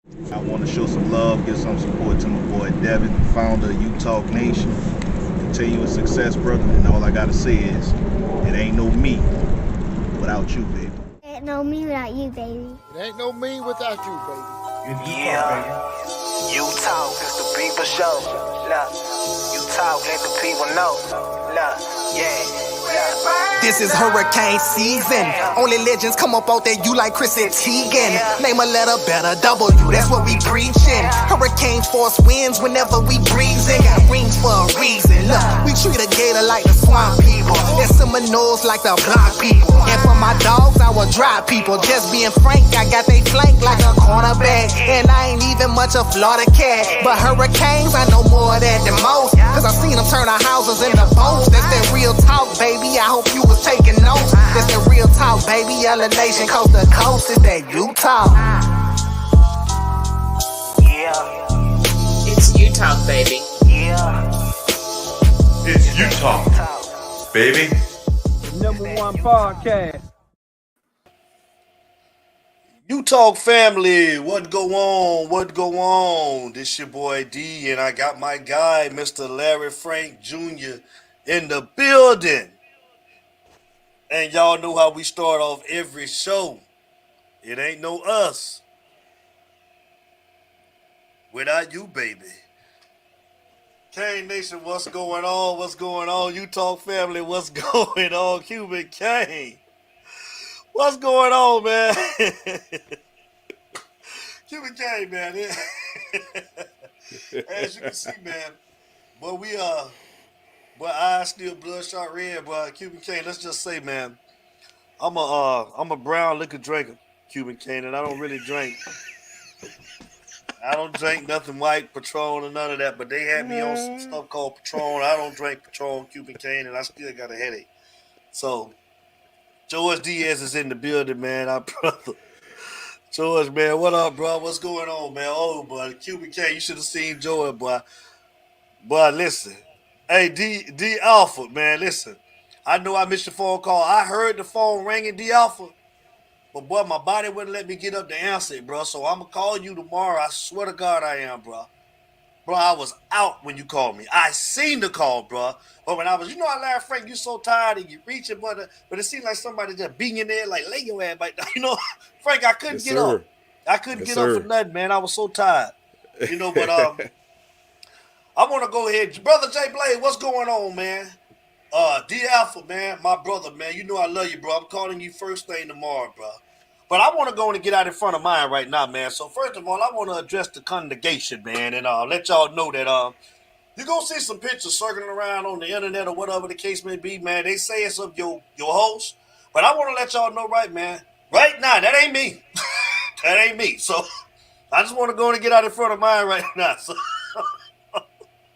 I want to show some love, give some support to my boy Devin, founder of Utah Nation. Continuous success, brother. And all I got to say is, it ain't no me without you, baby. Ain't no me without you, baby. It ain't no me without you, baby. Yeah, you talk, it's the people show. Look, you talk, let the people know. Look, yeah. This is hurricane season. Only legends come up out there, you like Chris and Teigen. Name a letter better, W, that's what we preaching. Hurricane force winds whenever we breezing. Got rings for a reason. Look, we treat a gator like the swamp people. And Seminoles like the block people. And for my dogs, I will drive people. Just being frank, I got they flank like a cornerback. And I ain't even much a Florida cat. But hurricanes, I know more of that than most. Cause I seen them turn our houses into boats. That's that real talk, baby. I hope you was taking notes. That's that real talk, baby. Yellow Nation, coast to coast. Is that Utah? Yeah. It's Utah, baby. Yeah. It's Utah, baby. #1 podcast. Utah family, what go on? What go on? This your boy D, and I got my guy, Mr. Larry Frank Jr. in the building. And y'all know how we start off every show. It ain't no us without you, baby. Kane Nation, what's going on? What's going on? Utah family, what's going on? Cuban Kane, what's going on, man? Cuban Kane, man. As you can see, man, but but eyes still bloodshot red, but Cuban Kane, let's just say, man, I'm a brown liquor drinker, Cuban Kane, and I don't really drink. I don't drink nothing white, Patron, or none of that, but they had me on some stuff called Patron. I don't drink Patron, Cuban Kane, and I still got a headache. So, George Diaz is in the building, man, our brother. George, man, what up, bro? What's going on, man? Oh, boy, Cuban Kane, you should have seen George, boy. Boy, listen. Hey, D Alpha, man, listen. I know I missed your phone call. I heard the phone ringing, D Alpha. But, boy, my body wouldn't let me get up to answer it, bro. So I'm going to call you tomorrow. I swear to God I am, bro. Bro, I was out when you called me. I seen the call, bro. But when I was, I laugh, Frank, you so tired and you reaching, but it seemed like somebody just being in there, like, lay your ass back down. Frank, I couldn't get up. I couldn't get up for nothing, man. I was so tired. But I want to go ahead. Brother J Blade, what's going on, man? D Alpha, man, my brother, man. You know I love you, bro. I'm calling you first thing tomorrow, bro. But I want to go and get out in front of mine right now, man. So first of all, I want to address the congregation, man, and let y'all know that you're going to see some pictures circling around on the internet or whatever the case may be, man. They say it's of your host. But I want to let y'all know right now, that ain't me. That ain't me. So I just want to go and get out in front of mine right now. So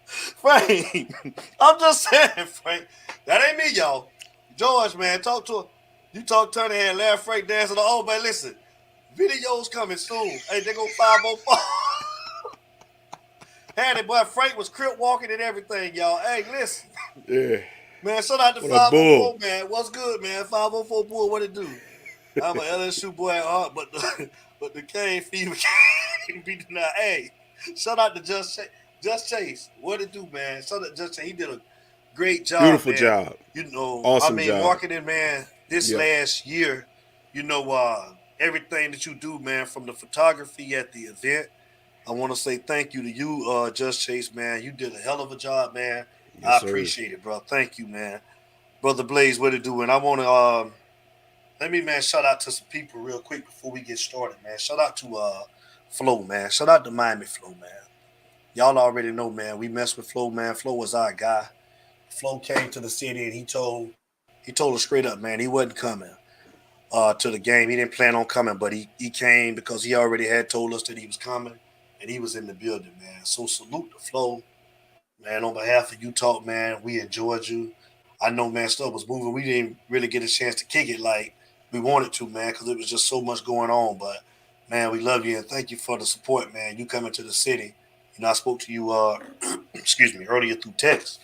Frank, I'm just saying, Frank, that ain't me, y'all. George, man, talk to him. You talk Tony and Larry Frank dancing. Oh, man, listen, videos coming soon. Hey, they go 504. Had it, boy. Frank was crip walking and everything, y'all. Hey, listen. Yeah. Man, shout out to 504, man. What's good, man? 504 Bull, what it do? I'm an LSU boy at heart, but the cane fever can't be denied. Hey, shout out to Just Chase. What it do, man? Shout out to Just Chase. He did a great job. Beautiful man. job. Awesome job. Marketing, man, this last year, everything that you do, man, from the photography at the event. I want to say thank you to you, Just Chase, man. You did a hell of a job, man. Yes, I appreciate it, bro. Thank you, man. Brother Blaze, what it do? And I want to let me, man, shout out to some people real quick before we get started, man. Shout out to Flo, man. Shout out to Miami Flo, man. Y'all already know, man. We messed with Flo, man. Flo was our guy. Flo came to the city and he told us straight up, man, he wasn't coming to the game. He didn't plan on coming, but he came because he already had told us that he was coming and he was in the building, man. So salute to Flo, man. On behalf of Utah, man, we enjoyed you. I know, man, stuff was moving. We didn't really get a chance to kick it like we wanted to, man, because it was just so much going on. But, man, we love you and thank you for the support, man. You coming to the city. I spoke to you, earlier through text.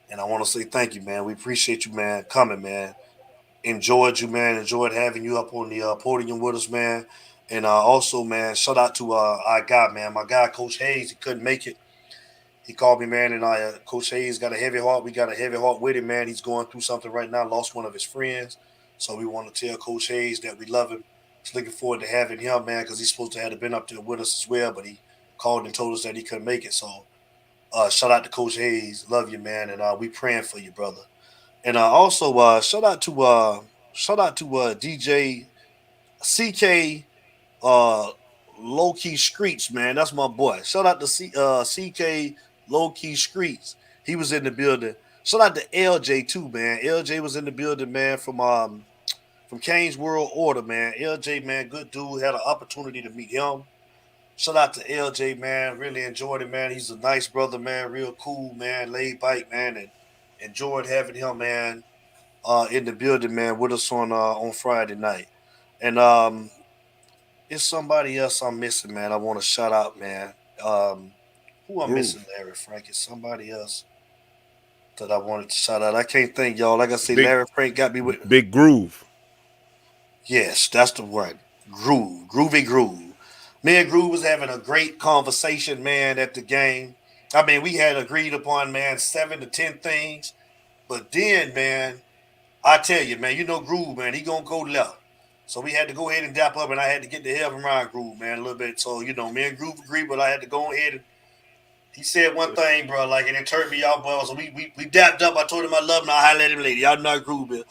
And I want to say thank you, man. We appreciate you, man, coming, man. Enjoyed you, man. Enjoyed having you up on the podium with us, man. And also, man, shout out to our guy, man. My guy, Coach Hayes, he couldn't make it. He called me, man, and Coach Hayes got a heavy heart. We got a heavy heart with him, man. He's going through something right now, lost one of his friends. So we want to tell Coach Hayes that we love him. Just looking forward to having him, man, because he's supposed to have been up there with us as well, but he called and told us that he couldn't make it. So shout out to Coach Hayes. Love you, man, and we praying for you, brother. And also shout out to DJ CK Low Key Streets, man. That's my boy. Shout out to CK Low Key Streets. He was in the building. Shout out to LJ too, man. LJ was in the building, man, from Kane's World Order, man. LJ, man, good dude. Had an opportunity to meet him. Shout out to LJ, man. Really enjoyed it, man. He's a nice brother, man. Real cool, man. Laid back, man, and enjoyed having him, man, in the building, man, with us on Friday night. And it's somebody else I'm missing, man. I want to shout out, man. Who I'm missing, Larry Frank? It's somebody else that I wanted to shout out. I can't think, y'all. Like I said, Larry Frank got me with Big Groove. Yes, that's the word. Groovy Groove. Me and Groove was having a great conversation, man, at the game. I mean, we had agreed upon, man, 7 to 10 things. But then, man, I tell you, man, you know Groove, man, he gonna go left. So we had to go ahead and dap up, and I had to get the help around Groove, man, a little bit. So, you know, me and Groove agreed, but I had to go ahead and he said one thing, bro, like, and it turned me off, bro. So we dapped up. I told him I love him. I highlighted him later. Y'all know Groove, man.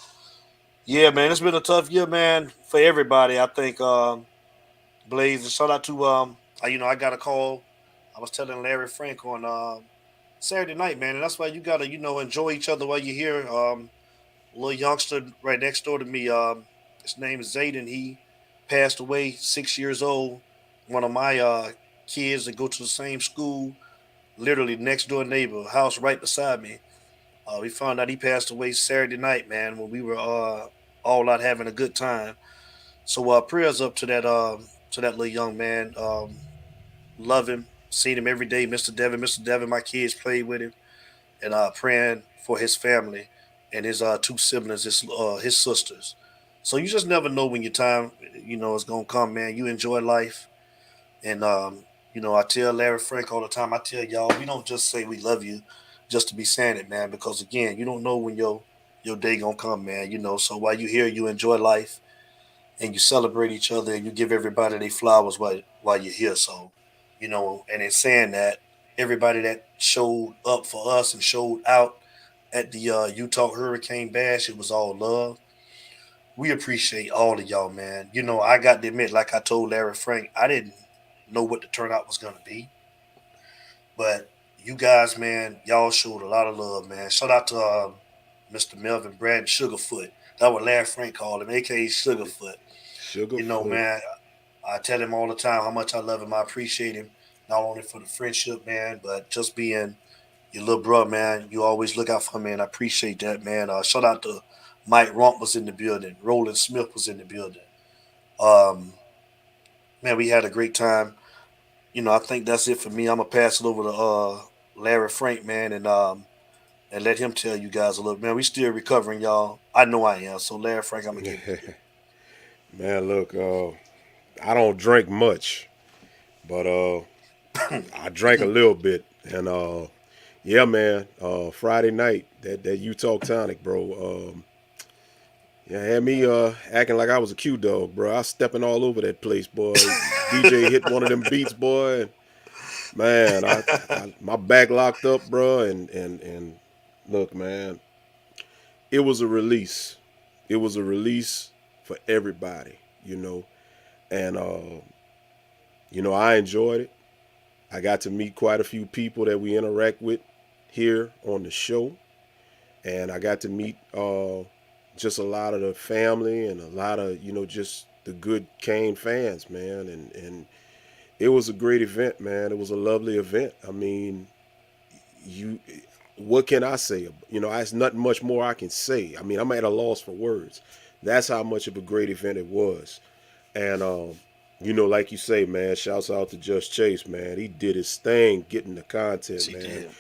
Yeah, man, it's been a tough year, man, for everybody. I think Blaze, and shout out to I got a call. I was telling Larry Frank on Saturday night, man, and that's why you gotta, enjoy each other while you're here. A little youngster right next door to me, his name is Zayden. He passed away, 6 years old. One of my kids that go to the same school, literally next door neighbor, house right beside me. We found out he passed away Saturday night, man, when we were all out having a good time. So prayers up to that little young man. Love him, seen him every day, Mr. Devin. Mr. Devin, my kids played with him, and praying for his family and his two siblings, his sisters. So you just never know when your time, is gonna come, man. You enjoy life, and I tell Larry Frank all the time. I tell y'all, we don't just say we love you just to be saying it, man, because again, you don't know when your day gonna come, man. So while you here, you enjoy life, and you celebrate each other, and you give everybody their flowers while you're here. So, and in saying that, everybody that showed up for us and showed out at the Utah Hurricane Bash, it was all love. We appreciate all of y'all, man. I got to admit, like I told Larry Frank, I didn't know what the turnout was gonna be, but you guys, man, y'all showed a lot of love, man. Shout out to Mr. Melvin Brad Sugarfoot. That's what Larry Frank called him, aka Sugarfoot. Sugarfoot. Man, I tell him all the time how much I love him. I appreciate him, not only for the friendship, man, but just being your little brother, man. You always look out for me, and I appreciate that, man. Shout out to Mike Rump was in the building. Roland Smith was in the building. Man, we had a great time. I think that's it for me. I'm gonna pass it over to Larry Frank, man, and let him tell you guys a little. Man, we still recovering, y'all. I know I am. So Larry Frank, I'm gonna get it. Man, look, I don't drink much, but I drank a little bit, and yeah, man, Friday night that Utah tonic, bro. Yeah, had me acting like I was a Q dog, bro. I was stepping all over that place, boy. DJ hit one of them beats, boy. And, man, I my back locked up, bro. And look, man, it was a release. It was a release for everybody, And I enjoyed it. I got to meet quite a few people that we interact with here on the show, and I got to meet just a lot of the family and a lot of, just the good Kane fans, man. And it was a great event, man. It was a lovely event. I mean, what can I say? There's nothing much more I can say. I mean, I'm at a loss for words. That's how much of a great event it was. And, like you say, man, shouts out to Just Chase, man. He did his thing getting the content, man.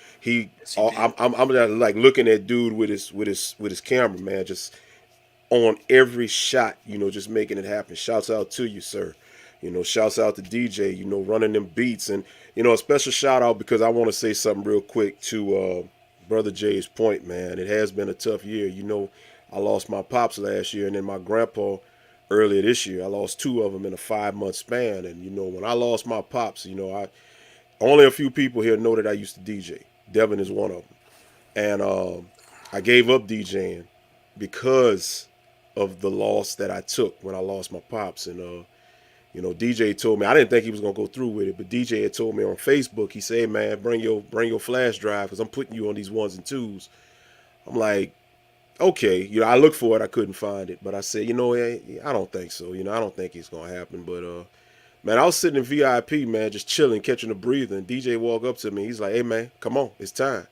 I'm like looking at dude with his camera, man, just on every shot, just making it happen. Shouts out to you, sir. Shouts out to DJ, running them beats. And, a special shout out because I want to say something real quick to Brother Jay's point, man. It has been a tough year. I lost my pops last year and then my grandpa earlier this year. I lost two of them in a 5-month span. And, when I lost my pops, only a few people here know that I used to DJ. Devin is one of them. And I gave up DJing because of the loss that I took when I lost my pops. And, DJ told me, I didn't think he was going to go through with it, but DJ had told me on Facebook, he said, man, bring your flash drive because I'm putting you on these 1s and 2s. I'm like, okay. I looked for it. I couldn't find it. But I said, I don't think so. I don't think it's going to happen. But, man, I was sitting in VIP, man, just chilling, catching a breather. And DJ walked up to me. He's like, hey, man, come on. It's time.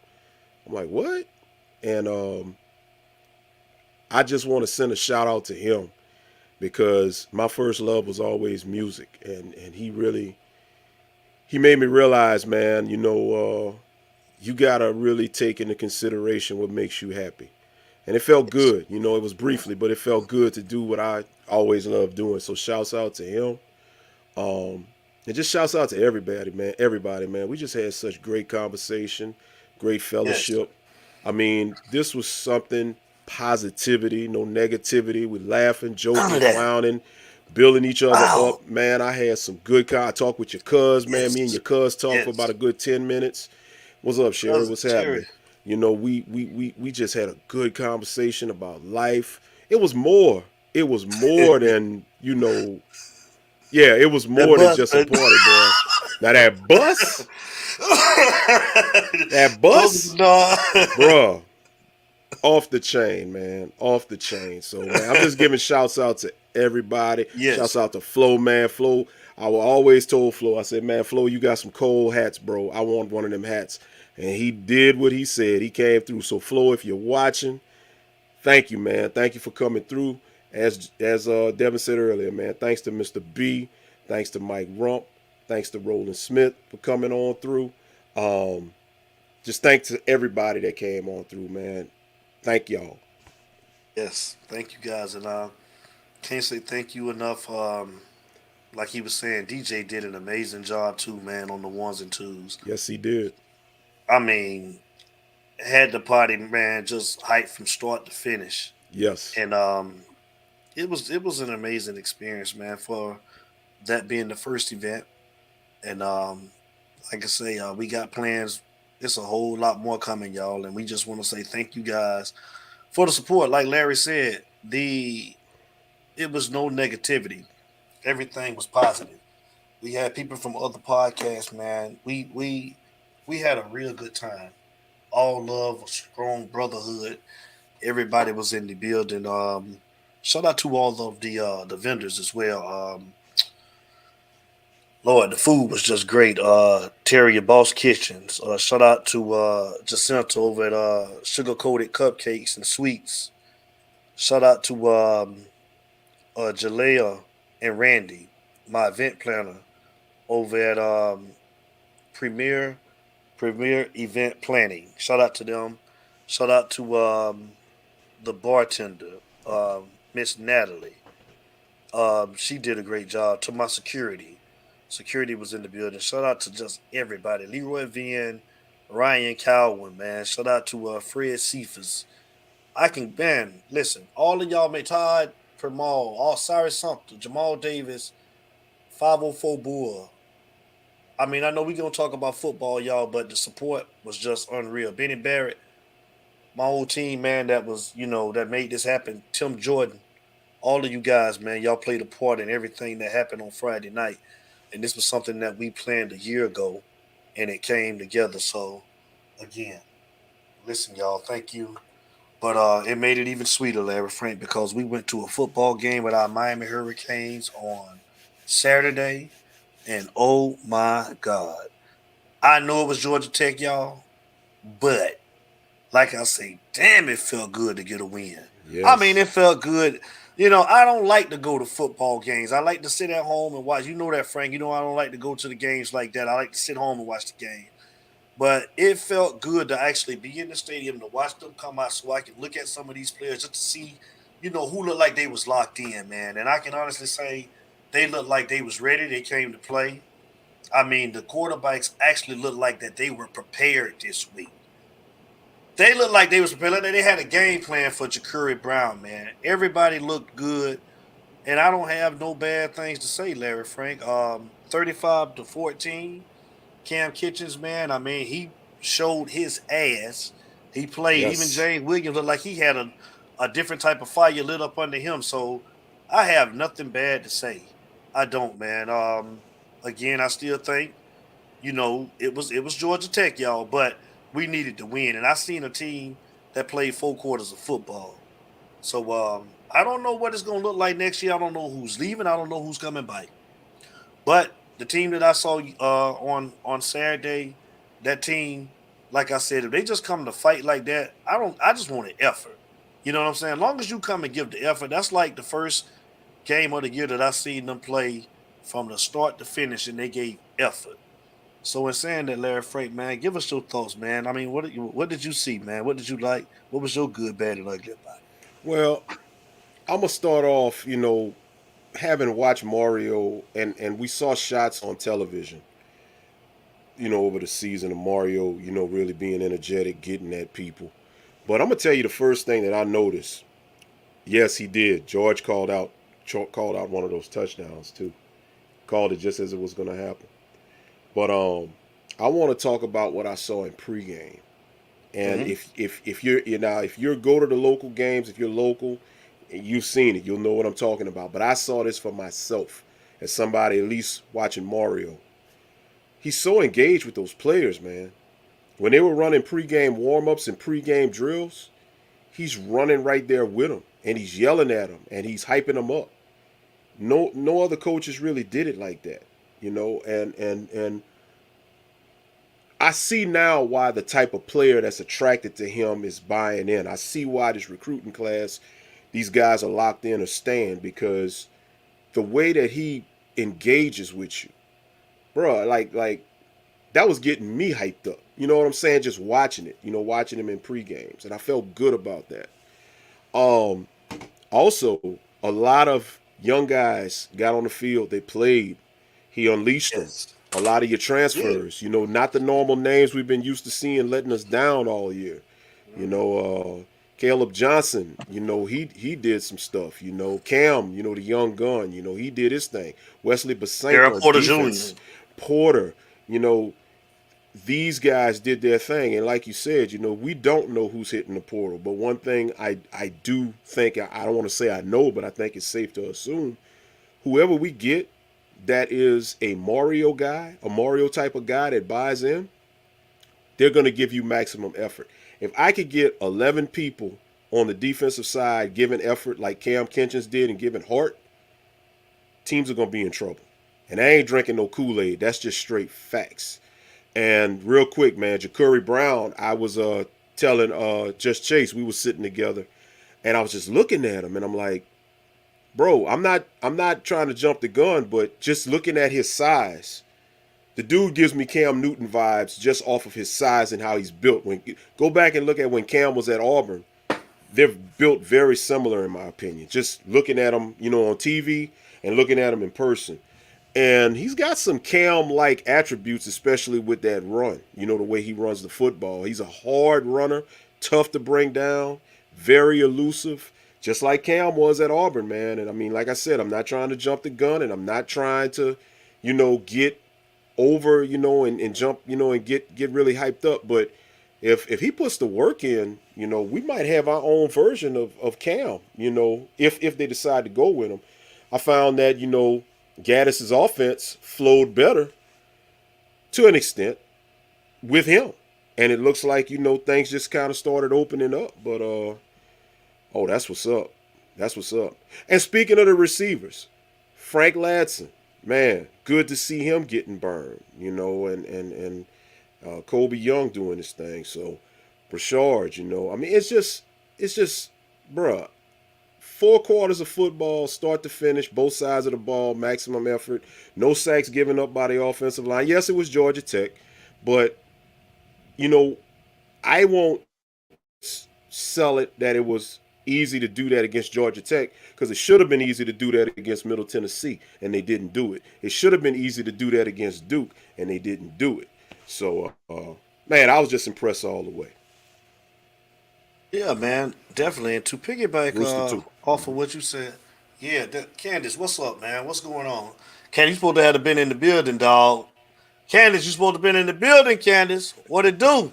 I'm like, what? And I just want to send a shout out to him because my first love was always music. And he made me realize, man, you got to really take into consideration what makes you happy. And it felt good. It was briefly, but it felt good to do what I always loved doing. So shouts out to him. And just shouts out to everybody, man. We just had such great conversation, great fellowship. Yes. I mean, this was something, positivity, no negativity. We're laughing, joking, clowning, building each other up. Man, I had some good I talked with your cuz, man. Me and your cuz talked for about a good 10 minutes. What's up, Sherry? What's happening? We just had a good conversation about life. It was more than, yeah, it was more than just a party, boy. Now that bus, bruh, off the chain, man, off the chain. So, man, I'm just giving shouts out to everybody. Yes. Shouts out to Flo, man. Flo, I always told Flo, I said, man, Flo, you got some cold hats, bro. I want one of them hats. And he did what he said. He came through. So, Flo, if you're watching, thank you, man. Thank you for coming through. As Devin said earlier, man, thanks to Mr. B, thanks to Mike Rump, thanks to Roland Smith for coming on through. Just thanks to everybody that came on through, man. Thank y'all. Yes, thank you guys, and can't say thank you enough. Like he was saying, DJ did an amazing job too, man, on the 1s and 2s. Yes, he did. I mean, had the party, man, just hyped from start to finish. Yes, and it was an amazing experience, man, for that being the first event. And like I say, we got plans. It's a whole lot more coming, y'all, and we just want to say thank you guys for the support. Like Larry said, it was no negativity. Everything was positive. We had people from other podcasts, man. We had a real good time. All love, a strong brotherhood. Everybody was in the building. Shout out to all of the vendors as well. Lord, the food was just great. Terry, your Boss Kitchens. Shout out to Jacinta over at Sugar Coated Cupcakes and Sweets. Shout out to Jalea and Randy, my event planner over at Premier Event Planning. Shout out to them. Shout out to the bartender, Miss Natalie. She did a great job. To my security was in the building. Shout out to just everybody. Leroy Vien, Ryan Cowan, man. Shout out to Fred Cephas. Listen, all of y'all, Todd Permal, Cyrus Sumter, Jamal Davis, 504 Bull. I mean, I know we're going to talk about football, y'all, but the support was just unreal. Benny Barrett, my whole team, man, that was, that made this happen. Tim Jordan, all of you guys, man, y'all played a part in everything that happened on Friday night. And this was something that we planned a year ago, and it came together. So, again, listen, y'all, thank you. But it made it even sweeter, Larry Frank, because we went to a football game with our Miami Hurricanes on Saturday, and oh, my God. I know it was Georgia Tech, y'all, but like I say, damn, it felt good to get a win. Yes. I mean, it felt good. I don't like to go to football games. I like to sit at home and watch. You know that, Frank. I don't like to go to the games like that. I like to sit home and watch the game. But it felt good to actually be in the stadium, to watch them come out so I can look at some of these players just to see, who looked like they was locked in, man. And I can honestly say they looked like they was ready. They came to play. I mean, the quarterbacks actually looked like that they were prepared this week. They looked like they was prepared. They had a game plan for Ja'Cory Brown, man. Everybody looked good, and I don't have no bad things to say, Larry Frank. 35-14. Cam Kitchens, man. I mean, he showed his ass. He played. Yes. Even James Williams looked like he had a different type of fire lit up under him. So I have nothing bad to say. I don't, man. Again, I still think, it was Georgia Tech, y'all, but we needed to win. And I seen a team that played 4 quarters of football. So I don't know what it's going to look like next year. I don't know who's leaving. I don't know who's coming back. But the team that I saw on Saturday, that team, like I said, if they just come to fight like that, I just want an effort. You know what I'm saying? As long as you come and give the effort, that's like the first game of the year that I seen them play from the start to finish, and they gave effort. So in saying that, Larry Frank, man, give us your thoughts, man. I mean, what did you see, man? What did you like? What was your good, bad, and ugly about it? Well, I'm gonna start off, having watched Mario, and we saw shots on television, over the season of Mario, really being energetic, getting at people. But I'm gonna tell you the first thing that I noticed. Yes, he did. George called out one of those touchdowns too. Called it just as it was gonna happen. But I want to talk about what I saw in pregame. And if you're go to the local games, if you're local, you've seen it, you'll know what I'm talking about. But I saw this for myself as somebody at least watching Mario. He's so engaged with those players, man. When they were running pregame warm-ups and pregame drills, he's running right there with them, and he's yelling at them, and he's hyping them up. No other coaches really did it like that, and I see now why the type of player that's attracted to him is buying in. I see why this recruiting class, these guys are locked in or staying, because the way that he engages with you, bro, like that was getting me hyped up. You know what I'm saying? Just watching it, watching him in pre-games. And I felt good about that. Also, a lot of young guys got on the field. They played. He unleashed them. A lot of your transfers, not the normal names we've been used to seeing letting us down all year. Caleb Johnson, he did some stuff. Cam, the young gun, he did his thing. Wesley Basanko, Porter Jr. Porter, these guys did their thing. And like you said, we don't know who's hitting the portal. But one thing I do think, I don't want to say I know, but I think it's safe to assume, whoever we get that is a Mario guy, a Mario type of guy that buys in, they're going to give you maximum effort. If I could get 11 people on the defensive side giving effort like Cam Kitchens did and giving heart, teams are going to be in trouble. And I ain't drinking no Kool-Aid. That's just straight facts. And real quick, man, Ja'Cory Brown, I was telling Just Chase, we were sitting together, and I was just looking at him, and I'm like, bro, I'm not trying to jump the gun, but just looking at his size, the dude gives me Cam Newton vibes just off of his size and how he's built. Go back and look at when Cam was at Auburn. They're built very similar in my opinion. Just looking at him, on TV and looking at him in person. And he's got some Cam-like attributes, especially with that run. The way he runs the football. He's a hard runner, tough to bring down, very elusive. Just like Cam was at Auburn, man. And I mean, like I said, I'm not trying to jump the gun, and I'm not trying to, get over, and jump, and get really hyped up. But if he puts the work in, we might have our own version of Cam, if they decide to go with him. I found that, Gaddis's offense flowed better to an extent with him. And it looks like, things just kind of started opening up. But, oh, that's what's up. That's what's up. And speaking of the receivers, Frank Ladson, man, good to see him getting burned, and Kobe Young doing his thing. So, Brashard, I mean, it's just, bruh, 4 quarters of football, start to finish, both sides of the ball, maximum effort, no sacks given up by the offensive line. Yes, it was Georgia Tech, but, I won't sell it that it was easy to do that against Georgia Tech because it should have been easy to do that against Middle Tennessee, and they didn't do it. It should have been easy to do that against Duke, and they didn't do it. So, man, I was just impressed all the way. Yeah, man, definitely. And to piggyback off of what you said, yeah, Candace, what's up, man? What's going on? Candace, you supposed to have been in the building, dog. Candace, you supposed to have been in the building, Candace. What it do?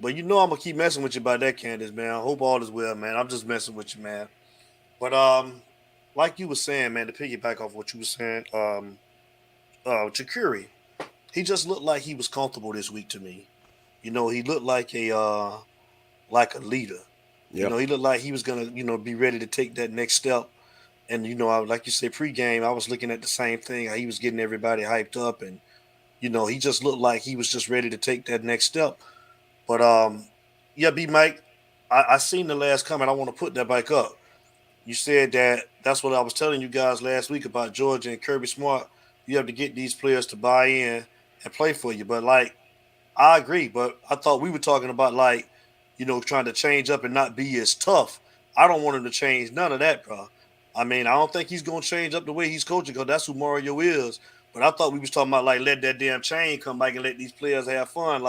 But you know I'm gonna keep messing with you about that, Candace, man. I hope all is well, man. I'm just messing with you, man. But like you were saying, man, to piggyback off what you were saying, Chakuri, he just looked like he was comfortable this week to me. You know, he looked like a leader. Yep. You know, he looked like he was gonna, be ready to take that next step. And like you say, pregame, I was looking at the same thing. How he was getting everybody hyped up, and he just looked like he was just ready to take that next step. But yeah, B Mike, I seen the last comment. I want to put that back up. You said that's what I was telling you guys last week about Georgia and Kirby Smart. You have to get these players to buy in and play for you. But I agree. But I thought we were talking about trying to change up and not be as tough. I don't want him to change none of that, bro. I mean, I don't think he's gonna change up the way he's coaching because that's who Mario is. But I thought we was talking about let that damn chain come back and let these players have fun.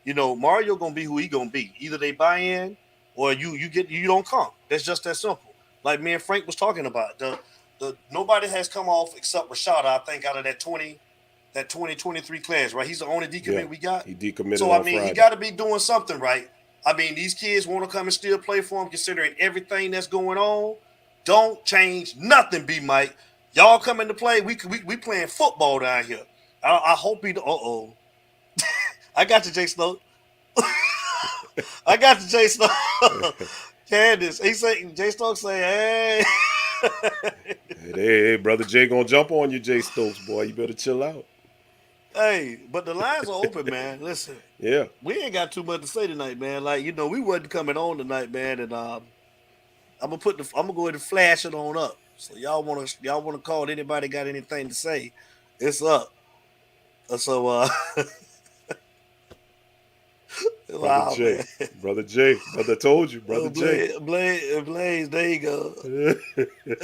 Mario gonna be who he gonna be. Either they buy in or you don't come. That's just that simple. Like me and Frank was talking about. The nobody has come off except Rashada, I think, out of that 2023 class, right? He's the only decommit we got. He decommitted. So I mean, he got to be doing something right. I mean, these kids want to come and still play for him, considering everything that's going on. Don't change nothing, B Mike. Y'all come into play. We playing football down here. I hope he. I got you, Jay Snow. I got you, Jay Snow. Candace, Jay Stokes say, hey, brother Jay gonna jump on you, Jay Stokes, boy. You better chill out. Hey, but the lines are open, man. Listen, yeah, we ain't got too much to say tonight, man. We wasn't coming on tonight, man, and I'm gonna go ahead and flash it on up. So y'all wanna call anybody got anything to say? It's up. So Brother Jay. Man. Brother Jay. Brother told you. Brother Jay. Blaze, there you go.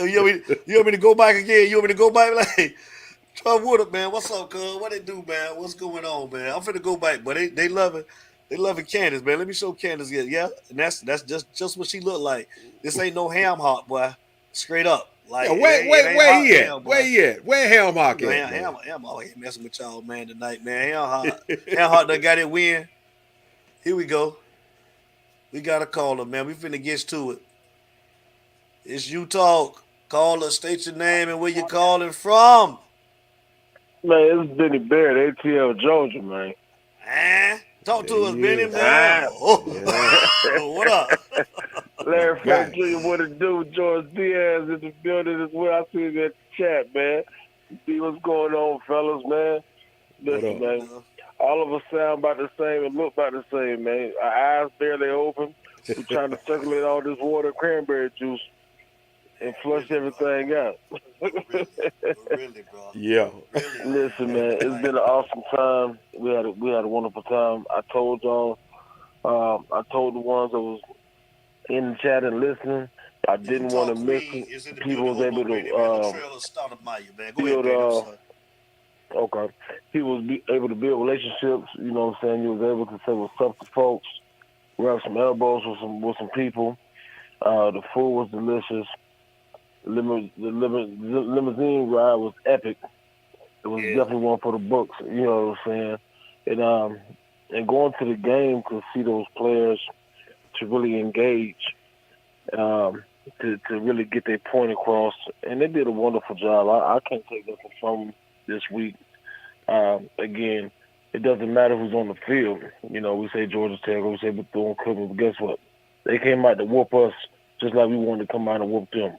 you want me to go back again? You want me to go back? Try Woodard, man. What's up, cuz? What they do, man? What's going on, man? I'm finna go back, but they loving Candace, man. Let me show Candace again. Yeah, and that's just what she look like. This ain't no ham hock, boy. Straight up. Where he at? Where Ham Hock at? Ham Hock ain't messing with y'all, man, tonight, man. Ham Hock done got it win. Here we go. We got a caller, man. We finna get to it. It's you talk. Caller, state your name and where you calling from. Man, it's Benny Barrett, ATL Georgia, man. Talk to us, Benny, man. What up? Larry Frank Jr., what it do? George Diaz in the building as well. I see that chat, man. See what's going on, fellas, man. Listen, man. All of us sound about the same and look about the same, man. Our eyes barely open. We're trying to circulate all this water and cranberry juice and flush everything out. Really, bro. Yeah. Listen, man, it's been an awesome time. We had a wonderful time. I told y'all, I told the ones that was in the chat and listening, I didn't want to miss it. People was able to okay. He was able to build relationships, you know what I'm saying? He was able to say what's up to folks, rub some elbows with some people. The food was delicious. The limousine ride was epic. It was definitely one for the books, you know what I'm saying? And going to the game to see those players to really engage, to really get their point across. And they did a wonderful job. I can't take nothing from this week. Again, it doesn't matter who's on the field. You know, we say Georgia Tech, we say Bethune-Cookman, but guess what? They came out to whoop us just like we wanted to come out and whoop them.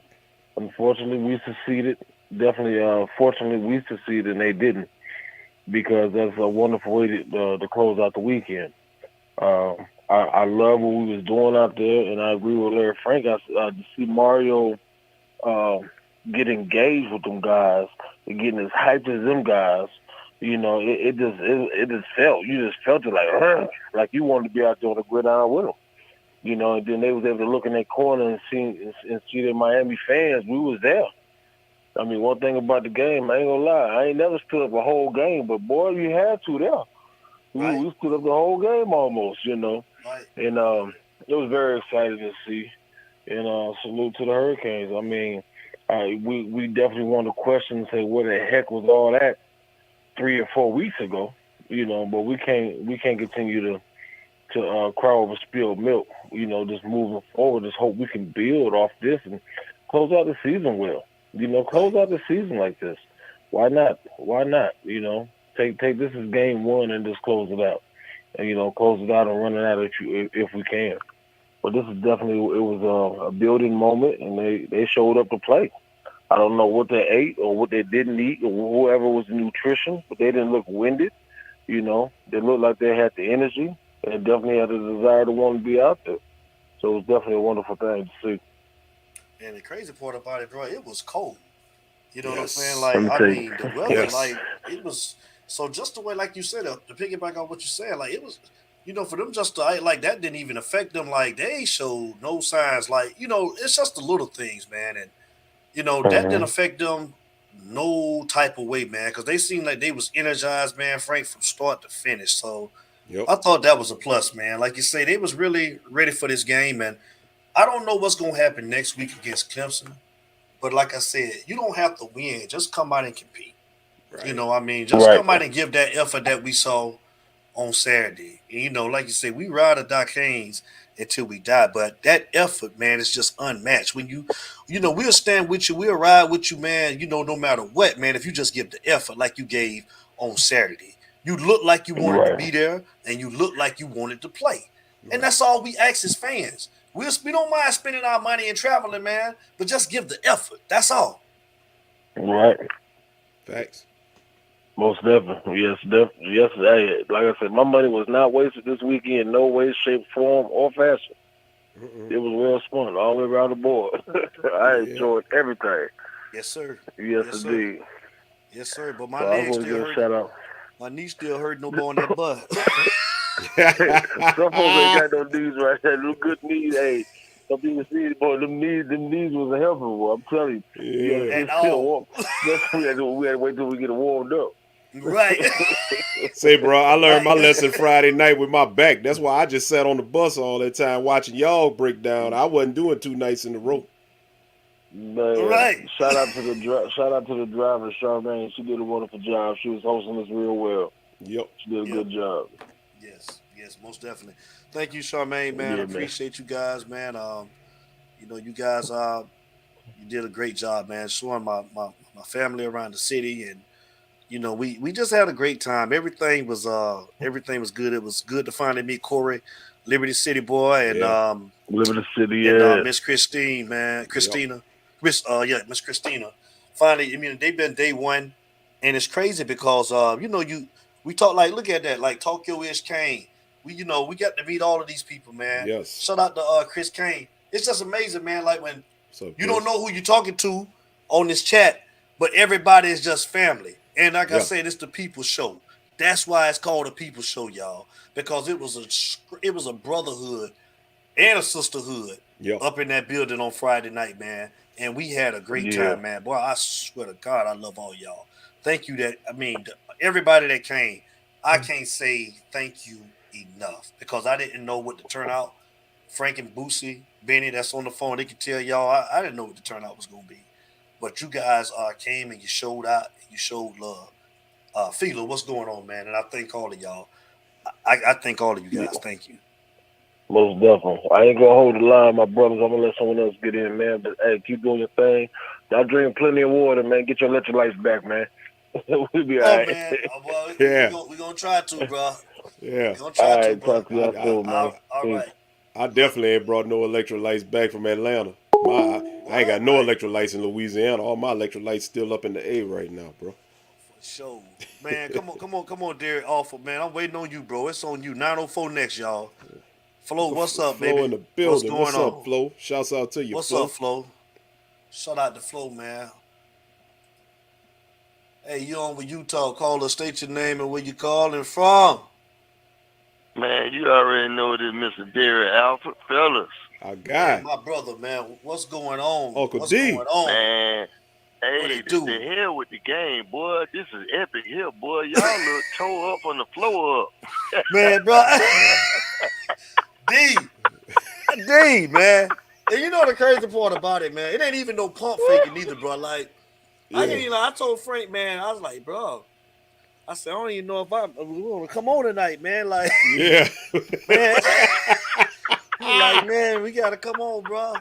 Unfortunately, we succeeded. Definitely, fortunately, we succeeded and they didn't, because that's a wonderful way to close out the weekend. I love what we was doing out there, and I agree with Larry Frank. To see Mario get engaged with them guys and getting as hyped as them guys, you know, it just felt, you just felt it like you wanted to be out there on the gridiron with them. you know, and then they was able to look in their corner and see the Miami fans. We was there. I mean, one thing about the game, I ain't gonna lie, I ain't never stood up a whole game, but boy, you had to there. Right. We stood up the whole game almost, you know. Right. And it was very exciting to see. And salute to the Hurricanes. I mean, we definitely want to question and say, where the heck was all that 3 or 4 weeks ago? You know, but we can't continue to cry over spilled milk. You know, just moving forward, just hope we can build off this and close out the season well. You know, close out the season like this. Why not? Why not? You know, take this as game one and just close it out. And, you know, close it out and run it out if we can. But this is definitely, it was a building moment, and they showed up to play. I don't know what they ate or what they didn't eat or whoever was the nutrition, but they didn't look winded. You know, they looked like they had the energy and definitely had the desire to want to be out there. So it was definitely a wonderful thing to see. And the crazy part about it, bro, it was cold. You know what I'm Yes. saying? Like, Let I me mean, tell the you. weather, Yes. like, it was. So just the way, like you said, to piggyback on what you said, like, it was, you know, for them just to act like that didn't even affect them. Like, they showed no signs. Like, you know, it's just the little things, man. And, you know, that didn't affect them no type of way, man, because they seemed like they was energized, man, Frank, from start to finish. So Yep. I thought that was a plus, man. Like you say, they was really ready for this game. And I don't know what's going to happen next week against Clemson. But like I said, you don't have to win. Just come out and compete. Right. You know, I mean, just come out and give that effort that we saw on Saturday. And, you know, like you said, we ride or die Canes until we die. But that effort, man, is just unmatched. When you know, we'll stand with you, we'll ride with you, man. You know, no matter what, man. If you just give the effort like you gave on Saturday, you look like you wanted to be there, and you look like you wanted to play. And that's all we ask as fans. We don't mind spending our money and traveling, man, but just give the effort. That's all. Right. Facts. Most definitely. Yes. Hey, like I said, my money was not wasted this weekend, no way, shape, form, or fashion. It was well spent all the way around the board. I enjoyed everything. Yes, sir. Yes, Sir. indeed. Yes, sir. But my So I legs want to still give a hurt. shout out. My knee still hurt no more on that butt. Some folks ain't got no knees right there. No good knees. Hey, some people see it, boy. Them knees was a helper. Boy. I'm telling you. Yeah. At all. That's we had to wait till we get warmed up. Right. Say, bro, I learned my lesson Friday night with my back. That's why I just sat on the bus all that time watching y'all break down. I wasn't doing 2 nights in a row. Man, right. Shout out to the driver, Charmaine. She did a wonderful job. She was hosting us real well. Yep. She did a good job. Yes, most definitely. Thank you, Charmaine, man. Yeah, I appreciate you guys, man. You know, you guys you did a great job, man, showing my family around the city, and you know, we just had a great time. Everything was good. It was good to finally meet Corey, Liberty City boy, and Liberty City, and Miss Christine, man. Christina. Miss Christina. Finally, I mean, they've been day one, and it's crazy because you know, we talk like, look at that, like Tokyo Ish Kane. We got to meet all of these people, man. Yes. Shout out to Chris Kane. It's just amazing, man. Like when you don't know who you're talking to on this chat, but everybody is just family. And like I said, it's the people show. That's why it's called a people show, y'all, because it was a brotherhood and a sisterhood up in that building on Friday night, man. And we had a great time, man. Boy, I swear to God, I love all y'all. Thank you. Everybody that came, I can't say thank you enough because I didn't know what the turnout. Frank and Boosie, Benny, that's on the phone, they can tell y'all I didn't know what the turnout was going to be. But you guys came and you showed out and you showed love. Philo, what's going on, man? And I thank all of y'all. I thank all of you guys. Thank you. Most definitely. I ain't gonna hold the line, my brothers. I'm gonna let someone else get in, man. But hey, keep doing your thing. Y'all drink plenty of water, man. Get your electrolytes back, man. We'll be all right. Man. Well, we're gonna try to, bro. Yeah. We're gonna try to, bro. Talk to y'all soon, man. All right. I definitely ain't brought no electrolytes back from Atlanta. I ain't got no electrolytes in Louisiana. All my electrolytes still up in the A right now, bro. For sure. Man, come on, Derek Awful, man. I'm waiting on you, bro. It's on you. 904 next, y'all. Flo, what's up, baby? Flo in the building. What's going on? Up, Flo? Shouts out to you, What's Flo. up, Flo? Shout out to Flo, man. Hey, you on with Utah? Call us, state your name and where you calling from. Man, you already know this, Mr. Derry Alfred, fellas. Our guy. My brother, man, what's going on? Uncle What's D. going on? Man, hey, the hell with the game, boy. This is epic here, boy. Y'all look toe up on the floor up. Man, bro. D, man. And you know the crazy part about it, man? It ain't even no pump faking either, bro. Like, I told Frank, man, I was like, bro, I said, I don't even know if we want to come on tonight, man. Like, yeah. Man. Like, man, we got to come on, bro.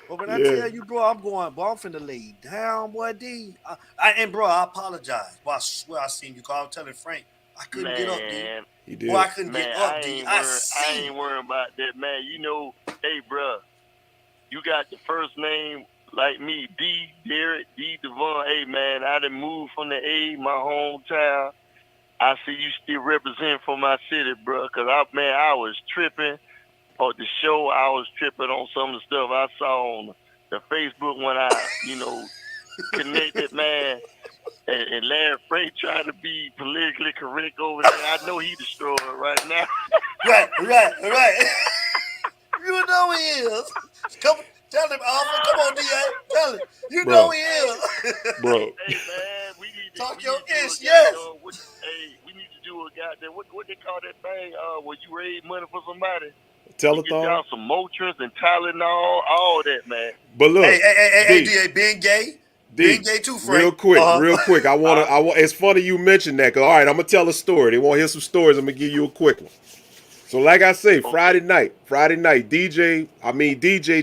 But when I tell you, bro, I'm finna lay down, boy, D. And, bro, I apologize. But I swear I seen you, call. I'm telling Frank, I couldn't get up, D. He did. Boy, I couldn't get up, D. I ain't worrying about that, man. You know, hey, bro, you got the first name like me, D. Derek, D. Devon. Hey, man, I done moved from the A, my hometown. I see you still representing for my city, bro, because, I was tripping. On the show, I was tripping on some of the stuff I saw on the Facebook when I, connected, man. And Larry Frank trying to be politically correct over there. I know he destroyed right now. Right. You know he is. Tell him, Alpha. Come on, D.A. Tell him. You know he is. Bro. Hey, man, we need to talk your ish, yes. We need to do a goddamn, what they call that thing, where you raise money for somebody? Telethon. Get y'all some Motrins and Tylenol, all that, man. But look, hey, D.A. being gay. Being gay too, Frank. Real quick. I want. It's funny you mentioned that. Cause all right, I'm gonna tell a story. They want to hear some stories. I'm gonna give you a quick one. So, like I say, Friday night, DJ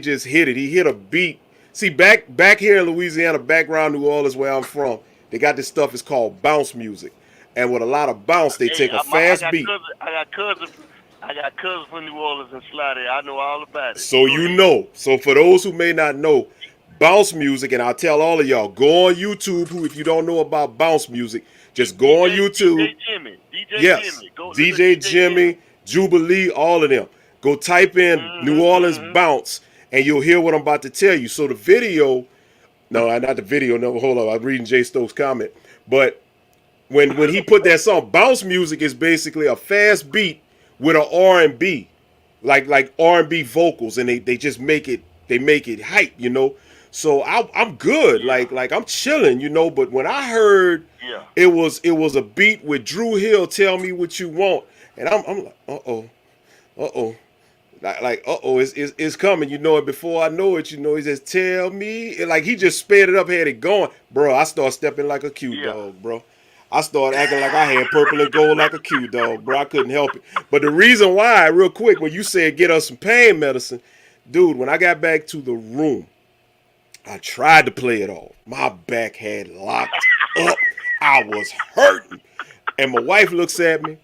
just hit it. He hit a beat. See, back here in Louisiana, background New Orleans, where I'm from, they got this stuff. It's called bounce music, and with a lot of bounce, they take a fast beat. I got cousins from New Orleans and Slotty. I know all about it. So So for those who may not know, bounce music, and I'll tell all of y'all, go on YouTube. If you don't know about bounce music, just go on YouTube. DJ Jimmy, Jubilee, all of them. Go type in New Orleans bounce, and you'll hear what I'm about to tell you. So the video, no, not the video. No, hold on. I'm reading Jay Stokes' comment. But when he put that song, bounce music is basically a fast beat with an R&B, like R&B vocals, and they just make it hype, So I'm good, like I'm chilling, But when I heard it was a beat with Drew Hill, Tell Me What You Want, and I'm like it's coming, and before I know it, he just tell me, like he just sped it up, had it going, bro. I start stepping like a cute dog, bro. I started acting like I had purple and gold like a cute dog, bro. I couldn't help it. But the reason why, real quick, when you said get us some pain medicine, dude, when I got back to the room, I tried to play it off. My back had locked up. I was hurting. And my wife looks at me.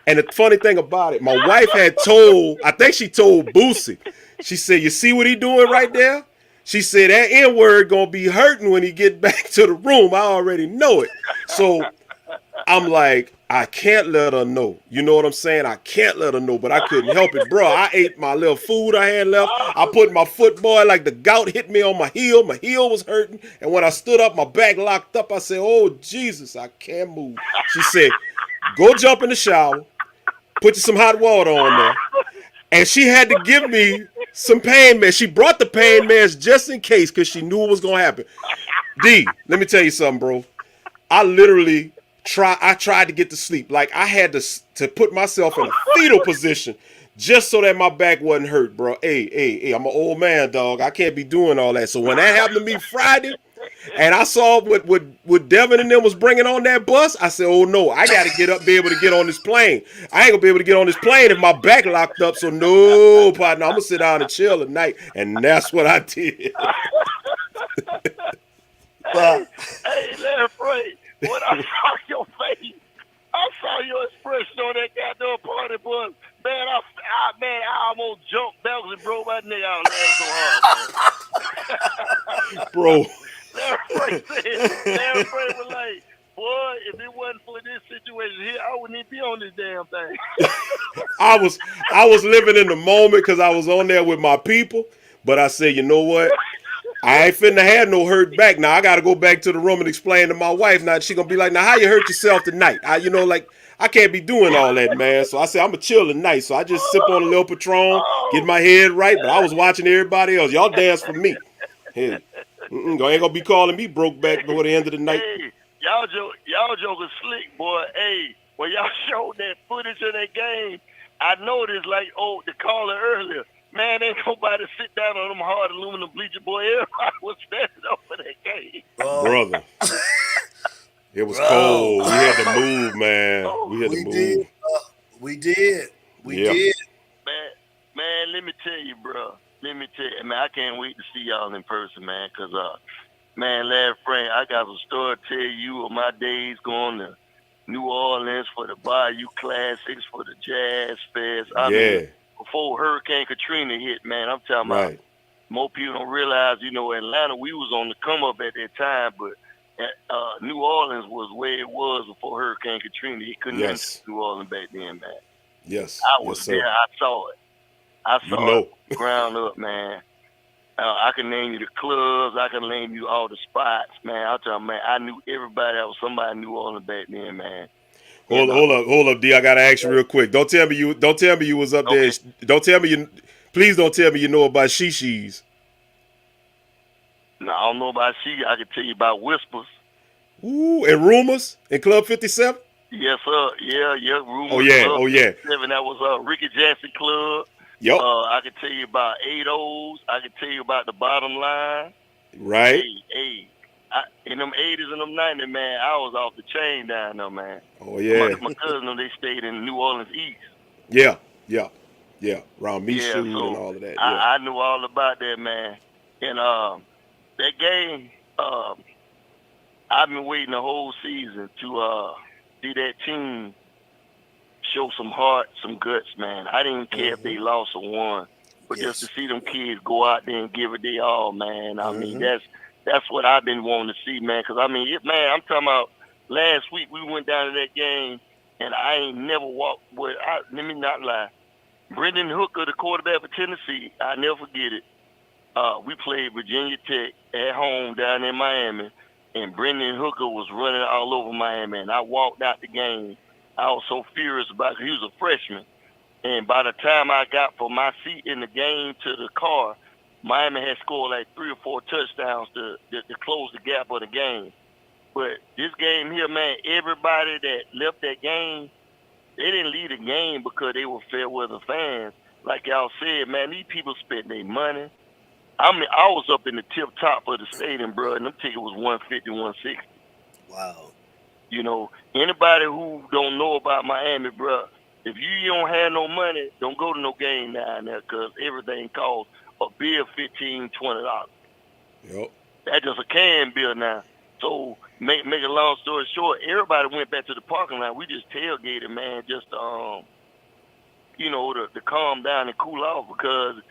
And the funny thing about it, my wife I think she told Boosie, she said, you see what he doing right there? She said, that N-word gonna be hurting when he get back to the room. I already know it. So I'm like, I can't let her know. You know what I'm saying? I can't let her know, but I couldn't help it. Bro, I ate my little food I had left. I put my foot, boy, like the gout hit me on my heel. My heel was hurting. And when I stood up, my back locked up. I said, oh, Jesus, I can't move. She said, go jump in the shower. Put you some hot water on there. And she had to give me some pain meds. She brought the pain meds just in case because she knew it was going to happen. D, let me tell you something, bro. I literally tried to get to sleep. Like I had to put myself in a fetal position just so that my back wasn't hurt, bro. Hey, I'm an old man, dog. I can't be doing all that. So when that happened to me Friday, and I saw what Devin and them was bringing on that bus, I said, oh no, I got to get up, be able to get on this plane. I ain't gonna be able to get on this plane if my back locked up. So no, partner, I'm gonna sit down and chill at night, and that's what I did. Hey, Larry Frank. When I saw your face, I saw your expression on that goddamn party bus. Man, I almost jumped bells and broke my neck out laughing so hard. Bro. Larry Frank was like, boy, if it wasn't for this situation here, I wouldn't even be on this damn thing. I was living in the moment because I was on there with my people. But I said, you know what? I ain't finna have no hurt back. Now I gotta go back to the room and explain to my wife. Now she gonna be like, now how you hurt yourself tonight? I can't be doing all that, man. So I said, I'm going to chill tonight. So I just sip on a little Patron, get my head right. But I was watching everybody else. Y'all dance for me. Hey, ain't going to be calling me broke back before the end of the night. Hey, y'all jokers slick, boy. Hey, when y'all showed that footage of that game, I noticed, like, the caller earlier, man, ain't nobody sit down on them hard aluminum bleacher, boy. Everybody was standing up for that game. Brother. It was cold. We had to move, man. We had to move. We did. We did. Man, let me tell you, bro. Man, I can't wait to see y'all in person, man, because, man, Larry Frank, I got a story to tell you of my days going to New Orleans for the Bayou Classics, for the Jazz Fest. I mean, before Hurricane Katrina hit, man, I'm talking about, more people don't realize, Atlanta, we was on the come up at that time, but New Orleans was where it was before Hurricane Katrina. He couldn't enter New Orleans back then, man. Yes. I was there. I saw it. I saw it ground up, man. I can name you the clubs. I can name you all the spots, man. I'm talking, man, I knew everybody that was somebody in New Orleans back then, man. Hold up, D. I gotta ask you real quick. Don't tell me you was up there. Please don't tell me you know about Shishi's. No, I don't know about I can tell you about Whispers. Ooh, and Rumors in Club 57? Yes, sir. Yeah. Rumors. Oh, yeah. Club Oh, yeah. 57, that was Ricky Jackson Club. Yep. I can tell you about 8-O's. I can tell you about the Bottom Line. Right. Hey. In them 80s and them 90s, man, I was off the chain down there, man. Oh, yeah. My cousin, they stayed in New Orleans East. Yeah. Around Michoud and all of that. I knew all about that, man. And that game, I've been waiting the whole season to see that team show some heart, some guts, man. I didn't care if they lost or won, but just to see them kids go out there and give it their all, man. I mean, that's what I've been wanting to see, man. Because, I mean, I'm talking about last week we went down to that game, and I ain't never walked with, let me not lie. Brendan Hooker, the quarterback for Tennessee, I never forget it. We played Virginia Tech at home down in Miami, and Brendan Hooker was running all over Miami, and I walked out the game. I was so furious about it because he was a freshman. And by the time I got from my seat in the game to the car, Miami had scored like 3 or 4 touchdowns to close the gap of the game. But this game here, man, everybody that left that game, they didn't leave the game because they were fair weather fans. Like y'all said, man, these people spent their money. I mean, I was up in the tip top of the stadium, bro, and them tickets was $150, $160. Wow. Anybody who don't know about Miami, bro, if you don't have no money, don't go to no game down there because everything costs a beer $15, $20. Yep. That's just a can beer now. So make a long story short, everybody went back to the parking lot. We just tailgated, man, just to calm down and cool off because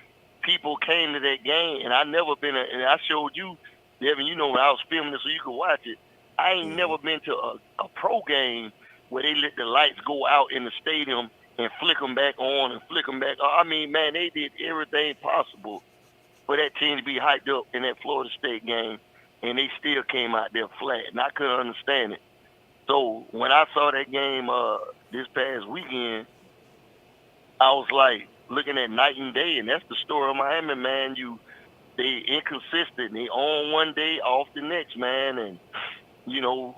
people came to that game, and I never been, and I showed you, Devin, when I was filming it so you could watch it. I ain't never been to a pro game where they let the lights go out in the stadium and flick them back on and flick them back. I mean, man, they did everything possible for that team to be hyped up in that Florida State game, and they still came out there flat, and I couldn't understand it. So when I saw that game this past weekend, I was like looking at night and day, and that's the story of Miami, man. They inconsistent. They on one day, off the next, man, and you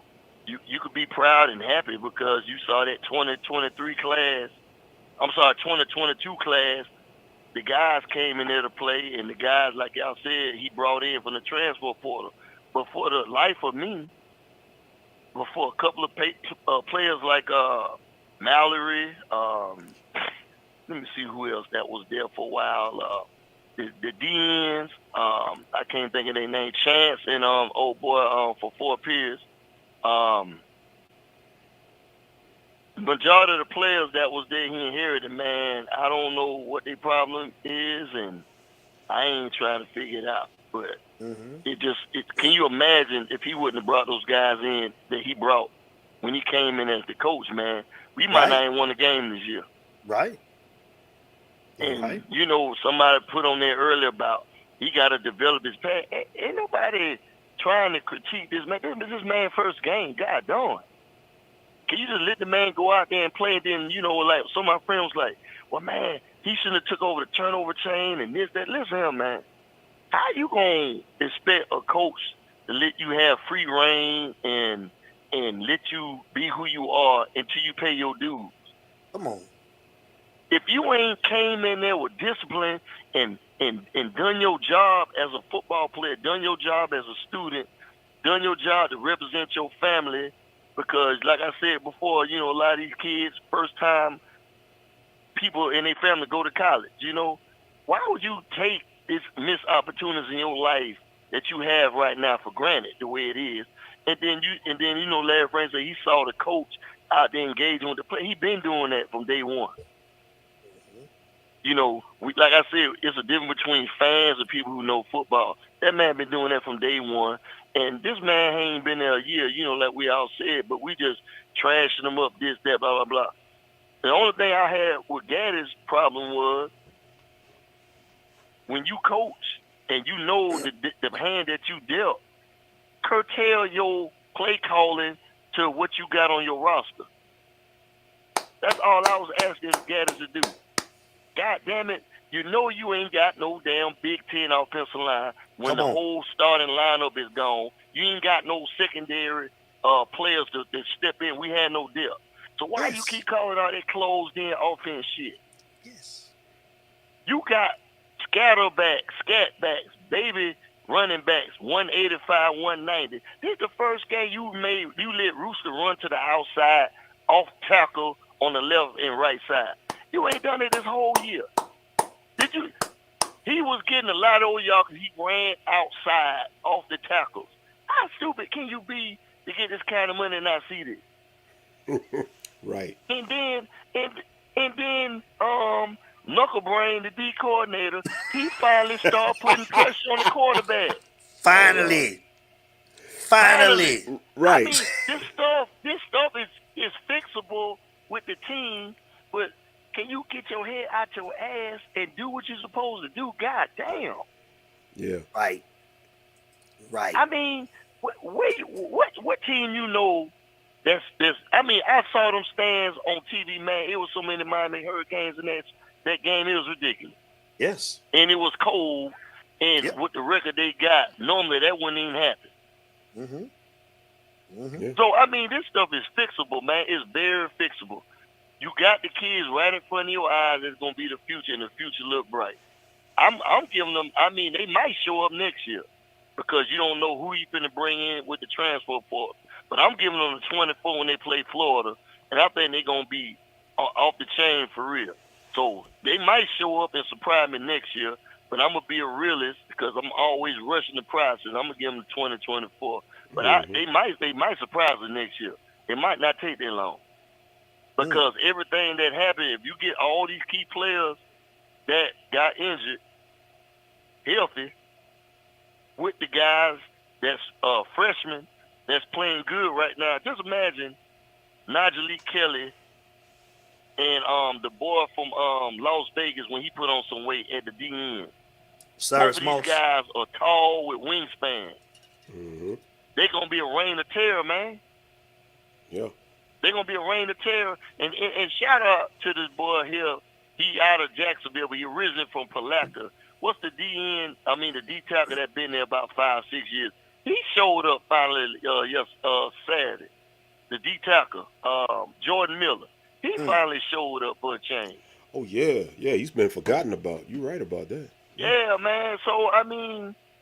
could be proud and happy because you saw that 2022 class. The guys came in there to play, and the guys, like y'all said, he brought in from the transfer portal. But for the life of me, before a couple of players like Mallory, let me see who else that was there for a while. The DNs, I can't think of their name, Chance and for Fort Pierce. The majority of the players that was there, he inherited, man. I don't know what their problem is, and I ain't trying to figure it out. But can you imagine if he wouldn't have brought those guys in that he brought when he came in as the coach, man? We might not even won a game this year. Right. And, somebody put on there earlier about He got to develop his pass. Ain't nobody trying to critique this man. This is his man's first game. God darn. Can you just let the man go out there and play? And then, like some of my friends was like, well, man, he shouldn't have took over the turnover chain and this, that. Listen to him, man. How you going to expect a coach to let you have free reign and let you be who you are until you pay your dues? Come on. If you ain't came in there with discipline and done your job as a football player, done your job as a student, done your job to represent your family, because like I said before, a lot of these kids, first time people in their family go to college, why would you take this missed opportunities in your life that you have right now for granted the way it is? And then Larry Frank said he saw the coach out there engaging with the play. He been doing that from day one. Like I said, it's a difference between fans and people who know football. That man been doing that from day one. And this man ain't been there a year, like we all said, but we just trashing him up, this, that, blah, blah, blah. The only thing I had with Gaddy's problem was when you coach and you know the hand that you dealt, curtail your play calling to what you got on your roster. That's all I was asking Gaddy to do. God damn it, you ain't got no damn Big Ten offensive line when the whole starting lineup is gone. You ain't got no secondary players to step in. We had no depth. So why you keep calling all that closed-in offense shit? Yes. You got scatbacks, baby running backs, 185, 190. This is the first game you let Rooster run to the outside, off tackle on the left and right side. You ain't done it this whole year. Did you? He was getting a lot of y'all because he ran outside off the tackles. How stupid can you be to get this kind of money and not see this? Right. And then Knucklebrain, the D coordinator, he finally started putting pressure on the quarterback. Finally. Right. I mean, this stuff is fixable with the team, but can you get your head out your ass and do what you're supposed to do? God damn. Yeah. Right. I mean, what team that's I saw them stands on TV, man. It was so many Miami Hurricanes in that game. It was ridiculous. Yes. And it was cold, and with the record they got, normally that wouldn't even happen. Yeah. So, this stuff is fixable, man. It's very fixable. You got the kids right in front of your eyes that's going to be the future, and the future look bright. I'm giving them, they might show up next year because you don't know who you're going to bring in with the transfer portal. But I'm giving them the 24 when they play Florida, and I think they're going to be off the chain for real. So they might show up and surprise me next year, but I'm going to be a realist because I'm always rushing the process. I'm going to give them the 2024. But they might surprise us next year. It might not take that long. Because everything that happened, if you get all these key players that got injured healthy with the guys that's freshmen that's playing good right now, just imagine Nigel Lee Kelly and the boy from Las Vegas when he put on some weight at the DN. Both of these guys are tall with wingspan. They're going to be a reign of terror, man. Yeah. They're going to be a reign of terror. And shout out to this boy here. He out of Jacksonville, but he originally from Palatka. What's the D tackle that been there about 5-6 years? He showed up finally Saturday. The D tackle, Jordan Miller. He finally showed up for a change. Oh, yeah. Yeah, he's been forgotten about. You're right about that. Yeah, man. So,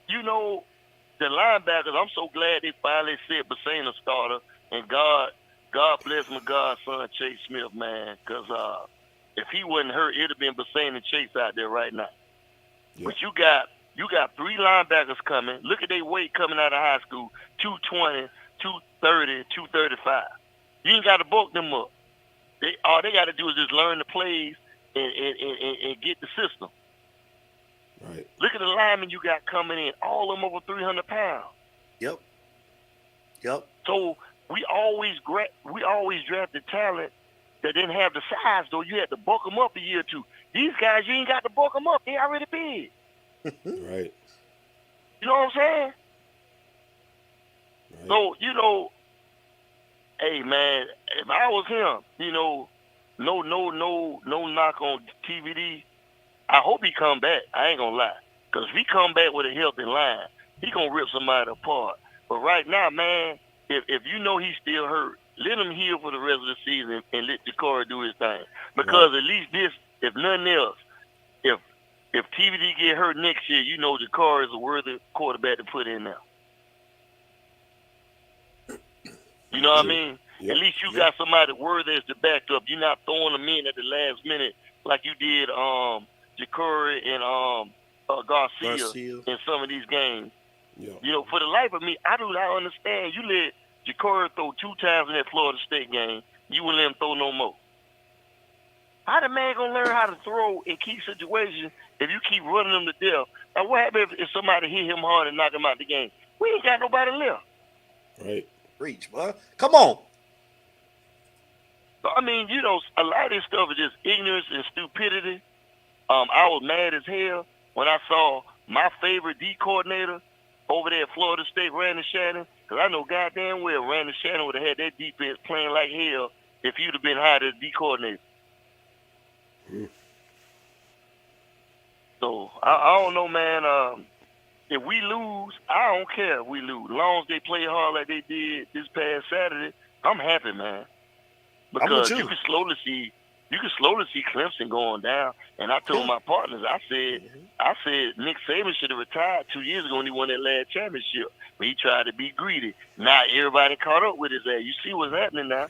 the linebackers, I'm so glad they finally said Bassena starter. And God bless my godson, Chase Smith, man. Because if he wasn't hurt, it'd have been Bassena and Chase out there right now. Yeah. But you got 3 linebackers coming. Look at their weight coming out of high school, 220, 230, 235. You ain't got to bulk them up. All they got to do is just learn the plays and get the system. Right. Look at the linemen you got coming in, all of them over 300 pounds. Yep. So we always drafted talent that didn't have the size, though. You had to bulk them up a year or two. These guys, you ain't got to bulk them up. They already big. Right. You know what I'm saying? Right. So, hey man, if I was him, no knock on TVD. I hope he come back. I ain't gonna lie, cause if he come back with a healthy line, he gonna rip somebody apart. But right now, man, if he's still hurt, let him heal for the rest of the season and let Ja'Cory do his thing. Because at least this, if nothing else, if TVD get hurt next year, Ja'Cory is a worthy quarterback to put in now. You know what I mean? Yep. At least you got somebody worthy as the backup. You're not throwing them in at the last minute like you did Ja'Cory and Garcia in some of these games. Yeah. For the life of me, I do not understand. You let Ja'Cory throw 2 times in that Florida State game. You wouldn't let him throw no more. How the man gonna learn how to throw in key situations if you keep running him to death? Now what happens if somebody hit him hard and knock him out the game? We ain't got nobody left. Right. Reach, bro. Come on. So, I mean, a lot of this stuff is just ignorance and stupidity. I was mad as hell when I saw my favorite D coordinator over there at Florida State, Randy Shannon, because I know goddamn well Randy Shannon would have had that defense playing like hell if you'd have been hired as D coordinator. So, I don't know, man. If we lose, I don't care if we lose. As long as they play hard like they did this past Saturday, I'm happy, man. Because you can slowly see Clemson going down. And I told my partners, I said Nick Saban should have retired 2 years ago when he won that last championship. But he tried to be greedy. Now everybody caught up with his ass. You see what's happening now.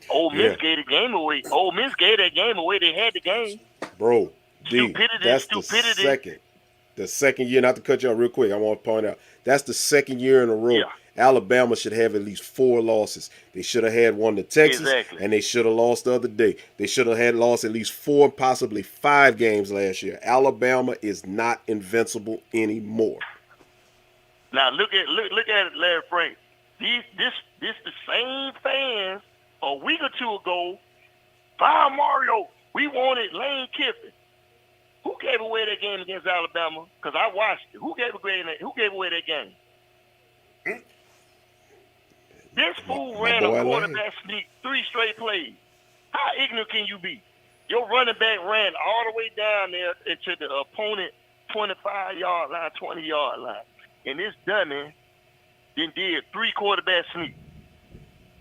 Ole Miss gave the game away. Ole Miss gave that game away. They had the game. Bro, that's stupidity. The second year, not to cut you off real quick, I want to point out, that's the second year in a row. Yeah. Alabama should have at least 4 losses. They should have had one to Texas, and they should have lost the other day. They should have had lost at least 4, possibly 5 games last year. Alabama is not invincible anymore. Now look at it, Larry Frank. This the same fans a week or two ago. Fire Mario. We wanted Lane Kiffin. Who gave away that game against Alabama? Because I watched it. Who gave away that game? This fool ran a quarterback sneak 3 straight plays. How ignorant can you be? Your running back ran all the way down there into the opponent 25-yard line, 20-yard line. And this dummy then did 3 quarterback sneaks.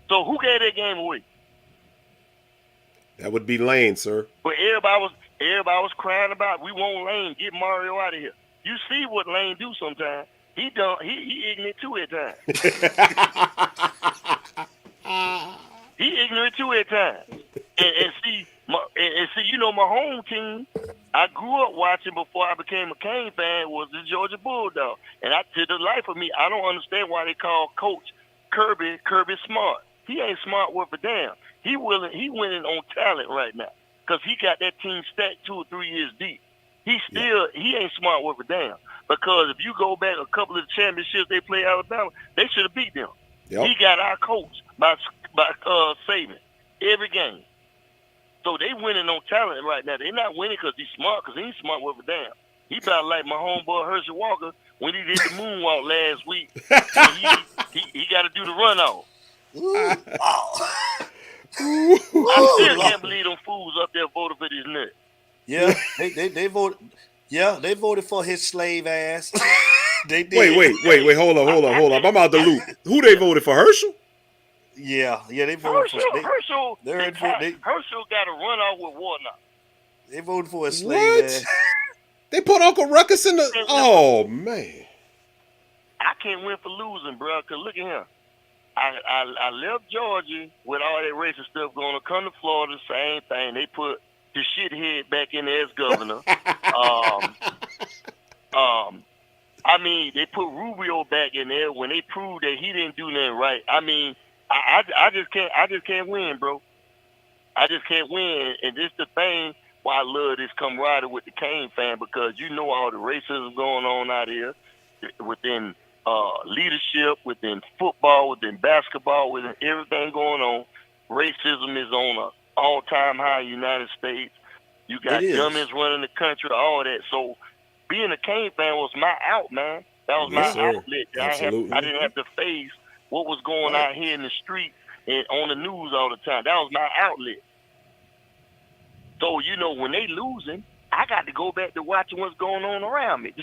So who gave that game away? That would be Lane, sir. But everybody was crying about, we want Lane, get Mario out of here. You see what Lane do sometimes. He ignorant too at times. He ignorant too at times. And see, my home team, I grew up watching before I became a Cane fan, was the Georgia Bulldog. And to the life of me, I don't understand why they call Coach Kirby Smart. He ain't smart worth a damn. He winning on talent right now because he got that team stacked 2 or 3 years deep. He ain't smart worth a damn. Because if you go back a couple of the championships they played Alabama, they should have beat them. Yep. He got our coach by Saban every game. So they winning on talent right now. They're not winning because he's smart, because he ain't smart worth a damn. He about like my homeboy Herschel Walker when he did the moonwalk last week. he got to do the runoff. I still can't believe them fools up there voted for this nut. Yeah, they voted. Yeah, they voted for his slave ass. They did. Wait, hold on. I'm out the loop. Who they voted for? Herschel? Yeah, they voted for Herschel. Herschel got a runoff with Warnock. They voted for his slave ass. They put Uncle Ruckus in the. Oh man. I can't win for losing, bro. Cause look at him. I left Georgia with all that racist stuff going on. Come to Florida, same thing. They put the shithead back in there as governor. I mean, they put Rubio back in there when they proved that he didn't do nothing right. I mean, I just can't win, bro. I just can't win, and this the thing why I love this camaraderie with the Cane fan, because you know all the racism going on out here within leadership, within football, within basketball, within everything going on. Racism is on an all-time high in the United States. You got dummies running the country, all that. So being a Cane fan was my out, man. That was Yes, my sir. outlet. Absolutely. I didn't have to face what was going out here in the street and on the news all the time. That was my outlet. So, you know, when they losing, I got to go back to watching what's going on around me. The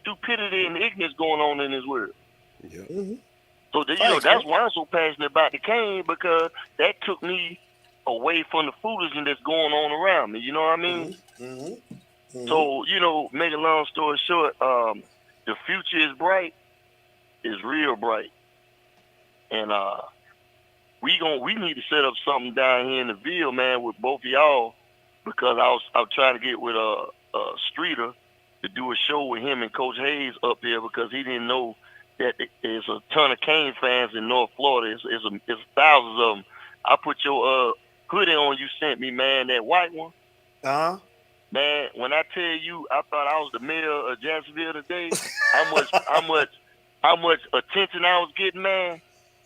stupidity and the ignorance going on in this world. Yeah. So, that's why I'm so passionate about the cane, because that took me away from the foolishness that's going on around me. You know what I mean? So, you know, make a long story short, the future is bright, is real bright. And we need to set up something down here in the Ville, man, with both of y'all, because I was trying to get with Streeter to do a show with him and Coach Hayes up here, because he didn't know that there's a ton of Cane fans in North Florida. It's thousands of them. I put your hoodie on you sent me, man, that white one. Man, when I tell you, I thought I was the mayor of Jacksonville today. How much attention I was getting, man,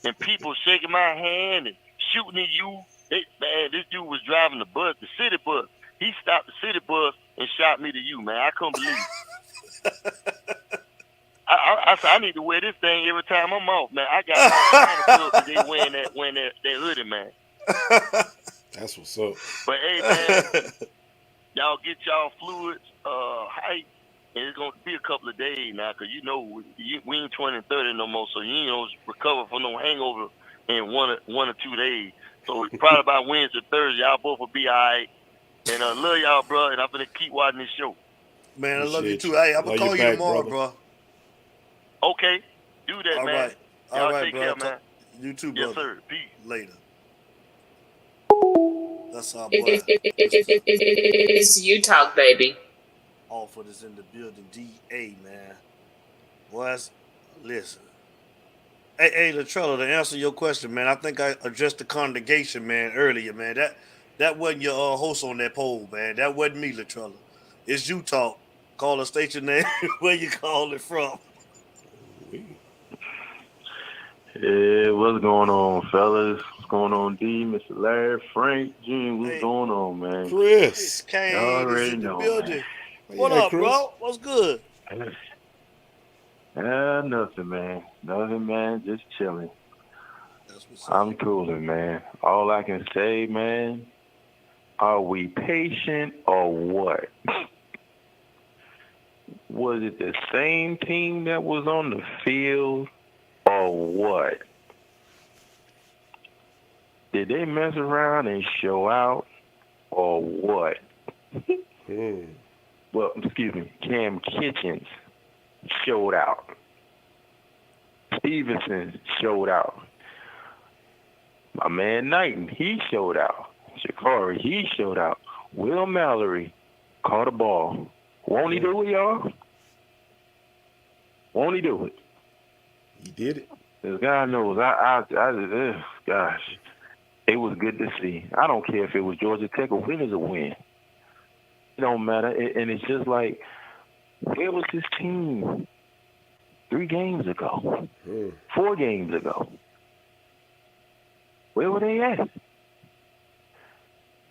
and people shaking my hand and shooting at you. Man, this dude was driving the city bus. He stopped the city bus and shot me to you, man. I couldn't believe it. I said, I need to wear this thing every time I'm off, man. I got all kinds of they wearing that hoodie, man. That's what's up. But hey, man, y'all get y'all fluids hype, and it's gonna be a couple of days now, cause you know we ain't 20 and 30 no more, so you ain't gonna recover from no hangover in one or 2 days. So probably by Wednesday, Thursday, y'all both will be all right. And love y'all, bro. And I'm gonna keep watching this show. Man, I love you too. Hey, I'm gonna call you tomorrow, bro. Okay, do that, man. All y'all right, take bro. care, man. You too, brother. Yes, sir. Peace. Later. That's our boy. It's you talk, baby. Alford is in the building. DA, man. Boys, listen. Hey, Latrella, to answer your question, man, I think I addressed the congregation, man, earlier, man. That wasn't your host on that poll, man. That wasn't me, Latrella. It's you talk. Call a station name where you call it from. Yeah, what's going on, fellas? What's going on, D, Mr. Larry, Frank, Jim? What's going on, man? Chris Kane already is in the know, building. Man. What up, Chris? Bro? What's good? Nothing, man. Nothing, man. Just chilling. I'm cooling, man. All I can say, man, are we patient or what? Was it the same team that was on the field or what? Did they mess around and show out or what? Well, excuse me, Cam Kitchens showed out. Stevenson showed out. My man Knighton, he showed out. Shakari, he showed out. Will Mallory caught a ball. Won't he do it, y'all? Won't he do it? He did it. This guy knows. Gosh, it was good to see. I don't care if it was Georgia Tech. A win is a win. It don't matter. And it's just like, where was this team 3 games ago? 4 games ago? Where were they at?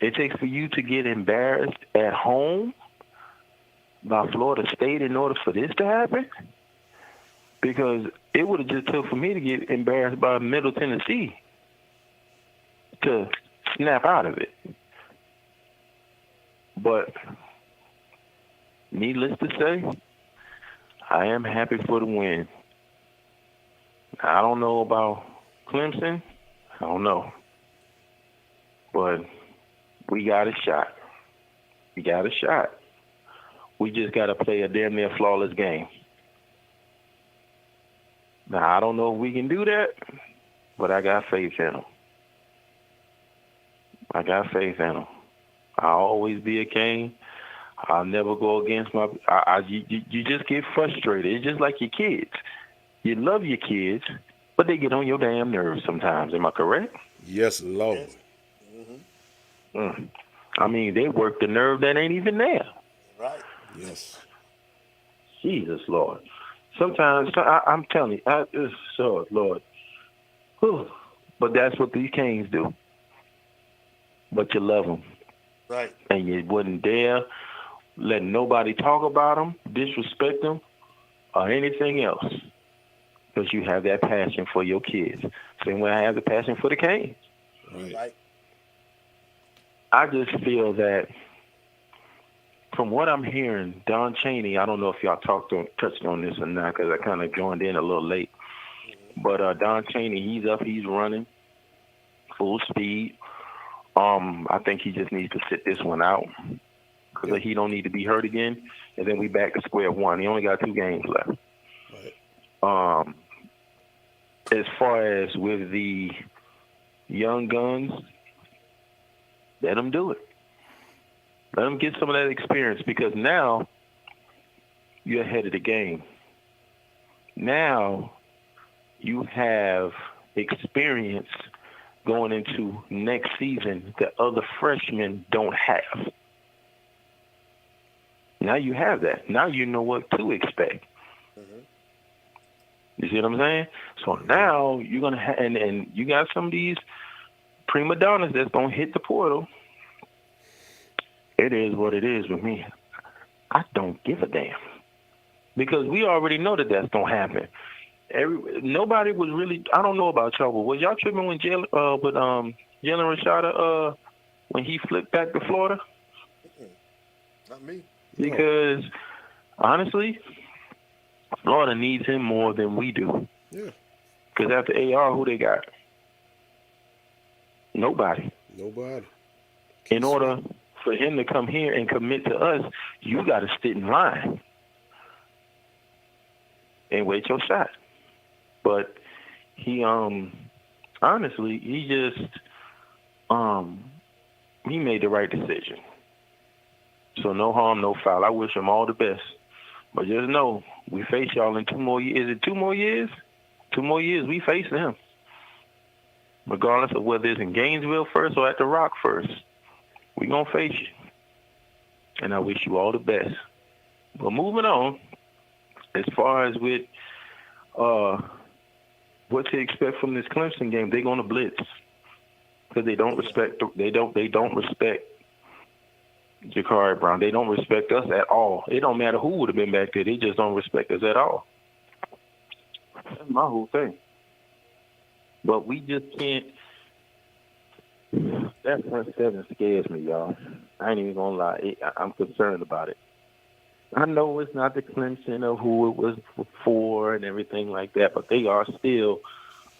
It takes for you to get embarrassed at home by Florida State in order for this to happen? Because it would have just took for me to get embarrassed by Middle Tennessee to snap out of it. But needless to say, I am happy for the win. I don't know about Clemson. I don't know. But we got a shot. We got a shot. We just got to play a damn near flawless game. Now, I don't know if we can do that, but I got faith in them. I got faith in them. I'll always be a Cane. I'll never go against my... You just get frustrated. It's just like your kids. You love your kids, but they get on your damn nerves sometimes. Am I correct? Yes, Lord. I mean, they work the nerve that ain't even there. Right. Yes. Jesus, Lord. Sometimes, I'm telling you, Lord. Whew. But that's what these Canes do. But you love them. Right. And you wouldn't dare let nobody talk about them, disrespect them, or anything else, because you have that passion for your kids. Same way I have the passion for the Canes. Right. I just feel that from what I'm hearing, Don Chaney, I don't know if y'all touched on this or not, because I kind of joined in a little late. But Don Chaney, he's up, he's running full speed. I think he just needs to sit this one out, because he don't need to be hurt again, and then we back to square one. He only got 2 games left. Right. As far as with the young guns, let them do it. Let them get some of that experience, because now you're ahead of the game. Now you have experience going into next season that other freshmen don't have. Now you have that. Now you know what to expect. You see what I'm saying? So now you're going to have, and you got some of these prima donnas that's going to hit the portal. It is what it is with me. I don't give a damn, because we already know that that's going to happen. Nobody was really, I don't know about y'all, but was y'all tripping when Jalen Rashada, when he flipped back to Florida? Not me. Because, honestly, Florida needs him more than we do. Yeah. Because after AR, who they got? Nobody. In order for him to come here and commit to us, you got to sit in line and wait your shot. But he, honestly, he just, he made the right decision. So no harm, no foul. I wish him all the best. But just know, we face y'all in 2 more years. Is it 2 more years? 2 more years, we facing him. Regardless of whether it's in Gainesville first or at the Rock first, we going to face you. And I wish you all the best. But moving on, as far as with what to expect from this Clemson game, they're going to blitz. Because they don't respect Jakari Brown. They don't respect us at all. It don't matter who would have been back there. They just don't respect us at all. That's my whole thing. But we just can't. That front seven scares me, y'all. I ain't even gonna lie. I'm concerned about it. I know it's not the Clemson of who it was before and everything like that, but they are still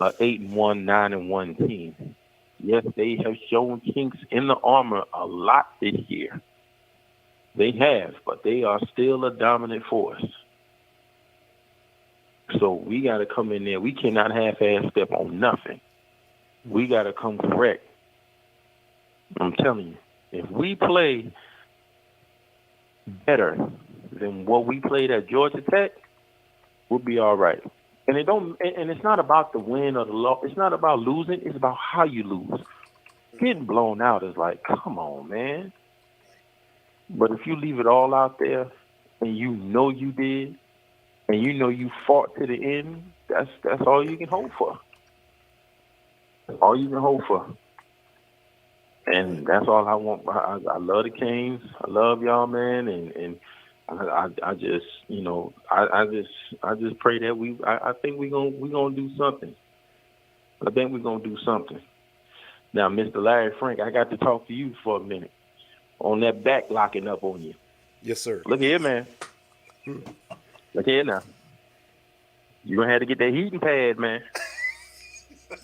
an 8-1, 9-1 team. Yes, they have shown chinks in the armor a lot this year. They have, but they are still a dominant force. So we got to come in there. We cannot half-ass step on nothing. We got to come correct. I'm telling you, if we play better than what we played at Georgia Tech, we'll be all right. And it's not about the win or the loss. It's not about losing. It's about how you lose. Getting blown out is like, come on, man. But if you leave it all out there and you know you did, and you know you fought to the end, that's all you can hope for. All you can hope for. And that's all I want. I love the Canes. I love y'all, man. And I just, you know, I just pray that I think we're gonna do something. I think we're gonna do something. Now, Mr. Larry Frank, I got to talk to you for a minute on that back locking up on you. Yes, sir. Look here, man. Look here now. You're gonna have to get that heating pad, man.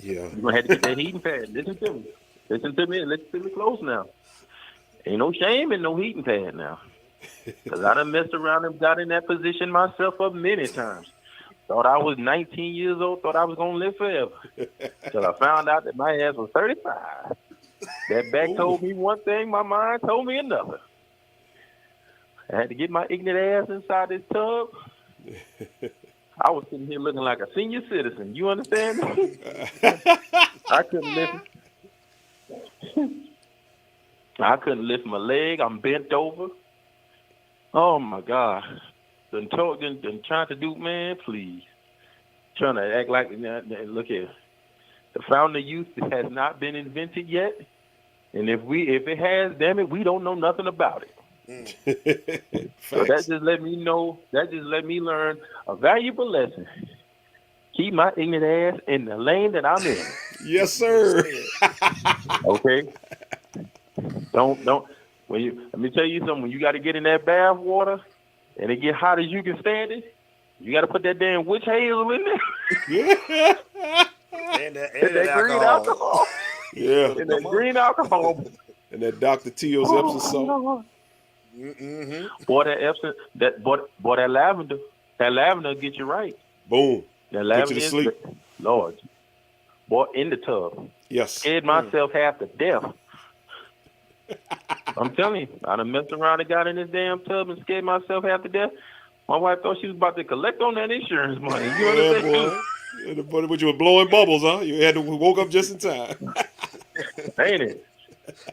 Yeah. You're gonna have to get that heating pad. Listen to me. Listen to me close now. Ain't no shame in no heating pad now. Because I done messed around and got in that position myself up many times. Thought I was 19 years old, thought I was going to live forever. Till I found out that my ass was 35. That back told me one thing, my mind told me another. I had to get my ignorant ass inside this tub. I was sitting here looking like a senior citizen. You understand? I couldn't lift my leg. I'm bent over. Oh, my God. Done trying to do, man, please. Trying to act like, look here. The fountain of youth has not been invented yet. And if it has, damn it, we don't know nothing about it. So that just let me know. That just let me learn a valuable lesson. Keep my ignorant ass in the lane that I'm in. Yes, sir. Okay. Don't. Let me tell you something. When you got to get in that bath water and it get hot as you can stand it, you got to put that damn witch hazel in there. and that green alcohol. Yeah. And that green alcohol. And that Dr. Teal's Epsom salt. Boy, that Epsom, that lavender. That lavender will get you right. Boom. That Put lavender you to sleep. Lord. Boy, in the tub. Yes. Scared myself half to death. I'm telling you, I done messed around and got in this damn tub and scared myself half to death. My wife thought she was about to collect on that insurance money. You understand? Boy. But you were blowing bubbles, huh? You had to woke up just in time. Ain't it?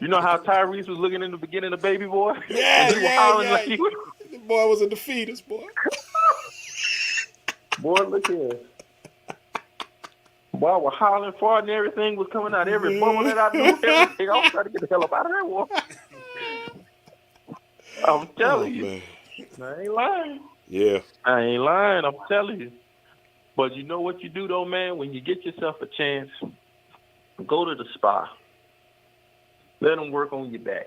You know how Tyrese was looking in the beginning of Baby Boy? Yeah, and he was hollering like he was... The boy was a defeatist, boy. Boy, look here. Boy, I was hollering for it and everything was coming out. Every bubble that I knew, everything. I was trying to get the hell up out of there, boy. I'm telling you. Man. I ain't lying. Yeah. I ain't lying. I'm telling you. But you know what you do, though, man? When you get yourself a chance, go to the spa. Let them work on your back.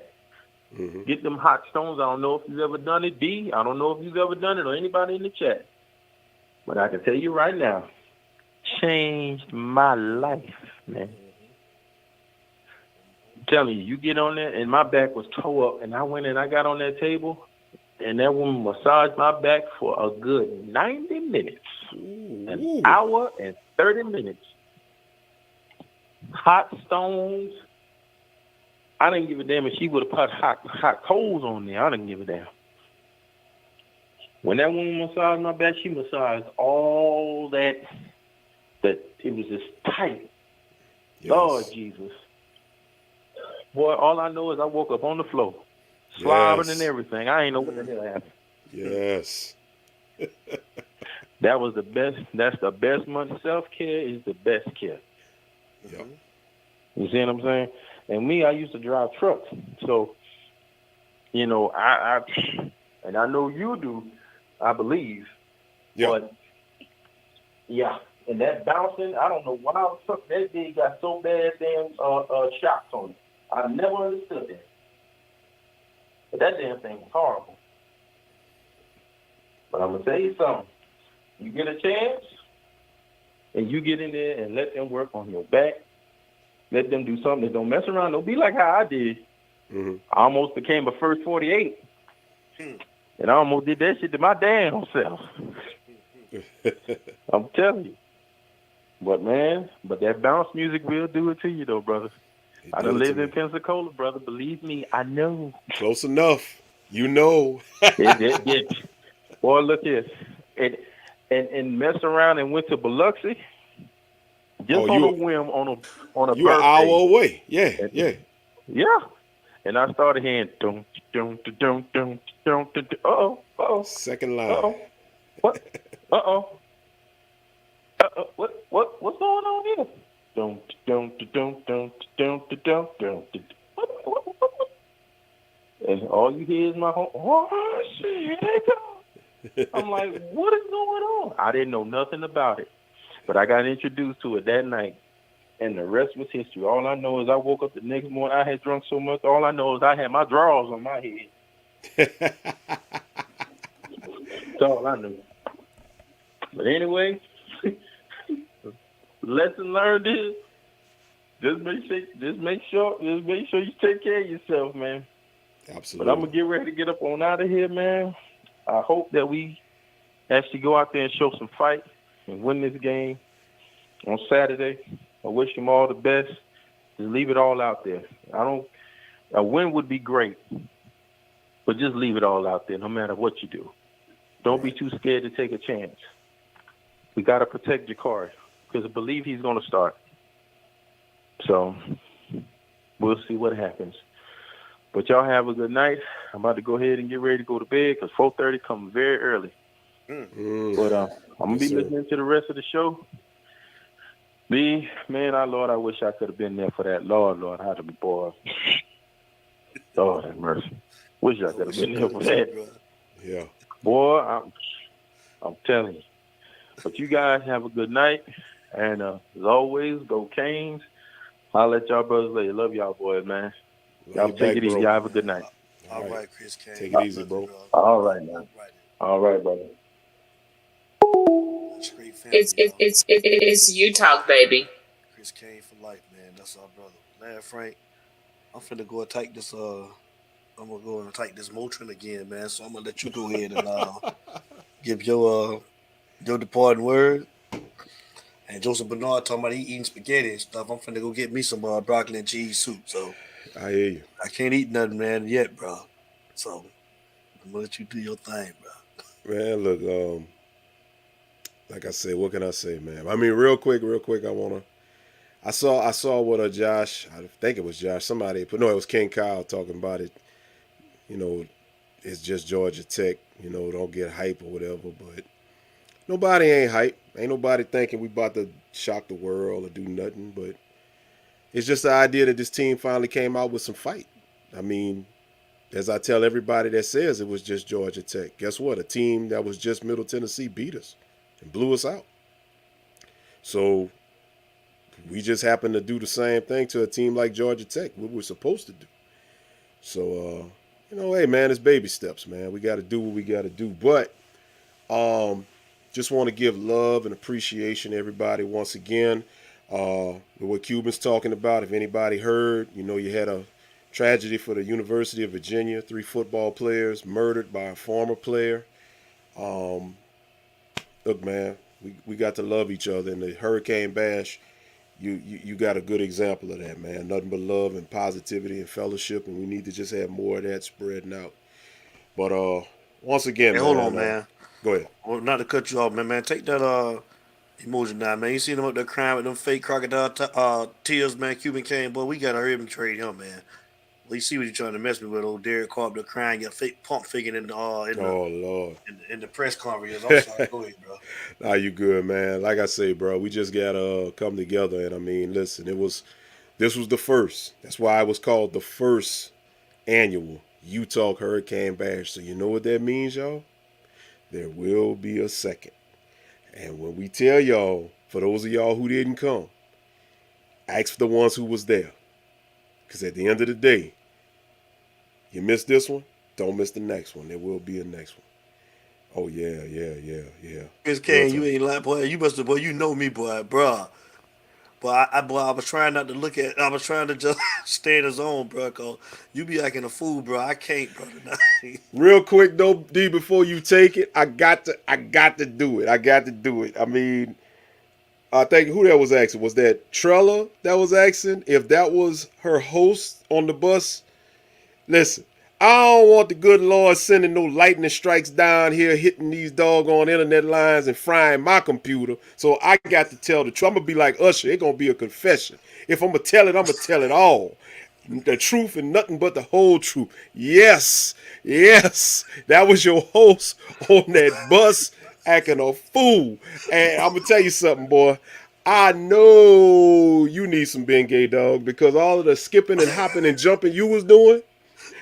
Mm-hmm. Get them hot stones. I don't know if you've ever done it, D. I don't know if you've ever done it or anybody in the chat. But I can tell you right now, changed my life, man. I'm telling you, you get on there, and my back was toe up, and I went and I got on that table, and that woman massaged my back for a good 90 minutes. An hour and 30 minutes. Hot stones. I didn't give a damn if she would have put hot coals on there. I didn't give a damn. When that woman massaged my back, she massaged all that it was just tight. Yes. Lord Jesus. Boy, all I know is I woke up on the floor, slobbering and everything. I ain't know what the hell happened. Yes. That was the best. That's the best month. Self-care is the best care. Yep. You see what I'm saying? And me, I used to drive trucks. So, you know, I and I know you do, I believe. Yep. But, yeah. And that bouncing, I don't know why that thing got so bad damn shocks on it. I never understood that. But that damn thing was horrible. But I'm going to tell you something. You get a chance, and you get in there and let them work on your back. Let them do something that don't mess around. Don't be like how I did. Mm-hmm. I almost became a first 48. And I almost did that shit to my damn self. I'm telling you. But, man, that bounce music will do it to you, though, brother. I done lived in Pensacola, brother. Believe me, I know. Close enough. You know. Boy, look here. And messed around and went to Biloxi. Just on a whim, on a birthday. You an hour away. Yeah. Yeah. And I started hearing dum dum dum dum dum dum. Uh-oh. Second line. Uh-oh. What? Uh-oh. What's going on here? Dum dum dum dum dum dum dum. What? And all you hear is my home. Oh shit! They go. I'm like, what is going on? I didn't know nothing about it, but I got introduced to it that night, and the rest was history. All I know is I woke up the next morning. I had drunk so much. All I know is I had my drawers on my head. That's all I knew. But anyway. Lesson learned is just make sure you take care of yourself, man. Absolutely. But I'm gonna get ready to get up on out of here, man. I hope that we actually go out there and show some fight and win this game on Saturday. I wish them all the best. Just leave it all out there. A win would be great, but just leave it all out there, no matter what you do. Don't be too scared to take a chance. We gotta protect Jakari. Because I believe he's going to start. So, we'll see what happens. But y'all have a good night. I'm about to go ahead and get ready to go to bed because 4:30 comes very early. But I'm going to be listening to the rest of the show. Lord, I wish I could have been there for that. Lord, how to be boy. Lord have mercy. Wish I could have been there for that. Yeah. Boy, I'm telling you. But you guys have a good night. And as always, go Canes. I'll let y'all brothers later. Love y'all boys, man. Y'all take it easy. Y'all have a good night. All right, Chris Kane. Take it easy, bro. All right, man. All right, brother. It's you talk, baby. Chris Kane for life, man. That's our brother. Man, Frank, I'm finna go and take this. I'm gonna go and take this Motrin again, man. So I'm gonna let you go ahead and give your departing word. And Joseph Bernard talking about he eating spaghetti and stuff. I'm finna go get me some broccoli and cheese soup. So I hear you. I can't eat nothing, man, yet, bro. So I'm gonna let you do your thing, bro. Man, look, like I said, what can I say, man? I mean, real quick, I saw what Josh, I think it was Josh, somebody, but no, it was King Kyle talking about it. You know, it's just Georgia Tech. You know, don't get hype or whatever, but nobody ain't hype. Ain't nobody thinking we about to shock the world or do nothing, but it's just the idea that this team finally came out with some fight. I mean, as I tell everybody that says it was just Georgia Tech, guess what? A team that was just Middle Tennessee beat us and blew us out. So we just happened to do the same thing to a team like Georgia Tech, what we're supposed to do. So, you know, hey, man, it's baby steps, man. We got to do what we got to do. But just want to give love and appreciation to everybody once again. What Cuban's talking about, if anybody heard, you know, you had a tragedy for the University of Virginia, 3 football players murdered by a former player. Look, man, we got to love each other. And the Hurricane Bash, you got a good example of that, man. Nothing but love and positivity and fellowship, and we need to just have more of that spreading out. But once again, hey, man, hold on, man. Go ahead. Well, not to cut you off, man. Take that emoji down, man. You see them up there crying with them fake crocodile tears, man. Cuban Kane, boy, we gotta hurry up and trade him, man. Well, you see what you're trying to mess me with, old Derek Carr up there crying, got fake pump faking in the Lord, in the press conference. I'm sorry, go ahead, bro. Nah, you good, man. Like I say, bro, we just gotta come together. And I mean, listen, this was the first. That's why it was called the first annual Utah Hurricane Bash. So you know what that means, y'all? There will be a second. And when we tell y'all, for those of y'all who didn't come, ask for the ones who was there. Because at the end of the day, you missed this one, don't miss the next one. There will be a next one. Oh, yeah. Chris Kane, you ain't lying, boy. You must have, boy, you know me, boy, bro. But I was trying not to look at. I was trying to just stay in the zone, bro. Cause you be acting a fool, bro. I can't, bro. Real quick though, D, before you take it, I got to do it. I got to do it. I mean, I think who that was asking, was that Trella that was asking if that was her host on the bus? Listen, I don't want the good Lord sending no lightning strikes down here, hitting these doggone internet lines and frying my computer. So I got to tell the truth. I'm going to be like Usher. It's going to be a confession. If I'm going to tell it, I'm going to tell it all. The truth and nothing but the whole truth. Yes, that was your host on that bus acting a fool. And I'm going to tell you something, boy. I know you need some Bengay, dog, because all of the skipping and hopping and jumping you was doing,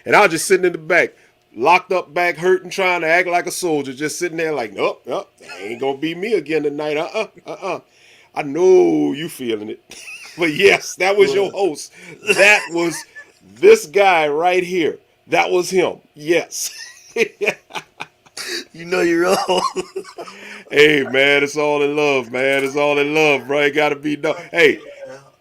and I was just sitting in the back, locked up back, hurting, trying to act like a soldier, just sitting there like, nope, that ain't gonna be me again tonight. I know you feeling it. But yes, that was your host. That was this guy right here. That was him. Yes. You know you're wrong. Hey, man, it's all in love, man. It's all in love, bro. It gotta be done. Hey,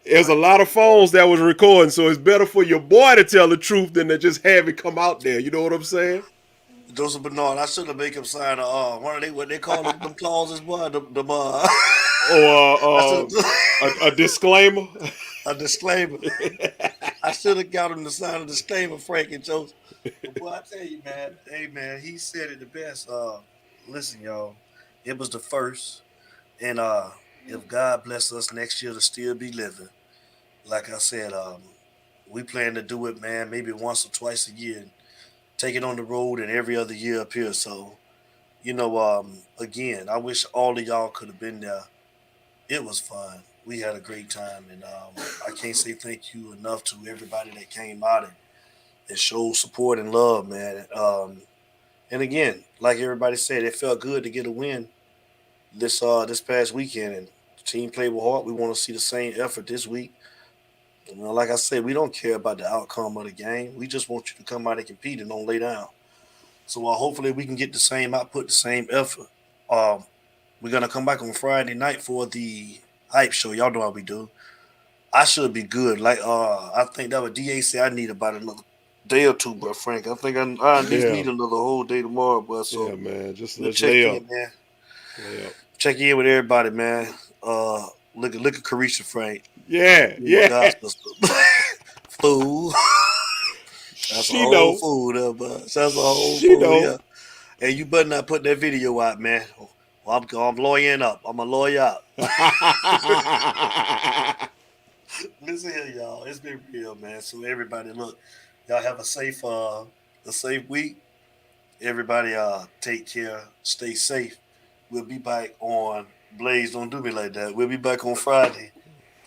there's a lot of phones that was recording, so it's better for your boy to tell the truth than to just have it come out there. You know what I'm saying? Joseph Bernard, I should have made him sign what they call them clauses, boy. A disclaimer. A disclaimer. I should have got him to sign a disclaimer, Frank and Joseph. But boy, I tell you, man, hey man, he said it the best. Listen, y'all, it was the first, and if God bless us next year to still be living, like I said, we plan to do it, man, maybe once or twice a year, and take it on the road and every other year up here. So, again, I wish all of y'all could have been there. It was fun. We had a great time, and I can't say thank you enough to everybody that came out and and showed support and love, man. And again, like everybody said, it felt good to get a win this past weekend, and the team played with heart. We want to see the same effort this week. Like I said, we don't care about the outcome of the game. We just want you to come out and compete and don't lay down. So hopefully we can get the same output, the same effort. We're gonna come back on Friday night for the hype show. Y'all know how we do. I should be good. Like I think that what DA said I need about another day or two, bro. Frank, I think I at least need another whole day tomorrow, bro. So yeah, man, just we'll let's check lay in, up. man. Lay up. Check in with everybody, man. Look at Carisha, Frank. Yeah, You yeah. God sister. Fool. That's a whole fool, there, bro. That's a whole fool, yeah. And you better not put that video out, man. Well, I'm lawyering up. I'm a lawyer up. Listen here, y'all. It's been real, man. So everybody, look, y'all have a safe week. Everybody, take care. Stay safe. We'll be back on Blaze. Don't do me like that. We'll be back on Friday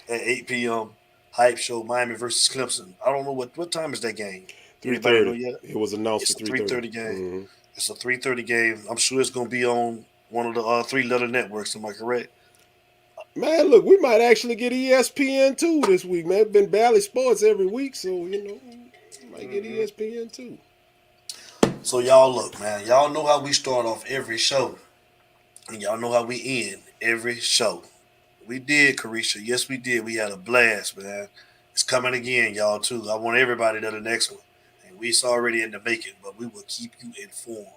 at 8 p.m. Hype show, Miami versus Clemson. I don't know what time is that game. Anybody know 3:30. yet? It was announced It's for a 3:30 game. Mm-hmm. It's a 3:30 game. I'm sure it's gonna be on one of the 3-letter networks. Am I correct? Man, look, we might actually get ESPN too this week, man. It's been Bally Sports every week, so we might get ESPN too. So y'all look, man. Y'all know how we start off every show, and y'all know how we end every show. We did, Carisha. Yes, we did. We had a blast, man. It's coming again, y'all, too. I want everybody to the next one. And we's already in the making, but we will keep you informed.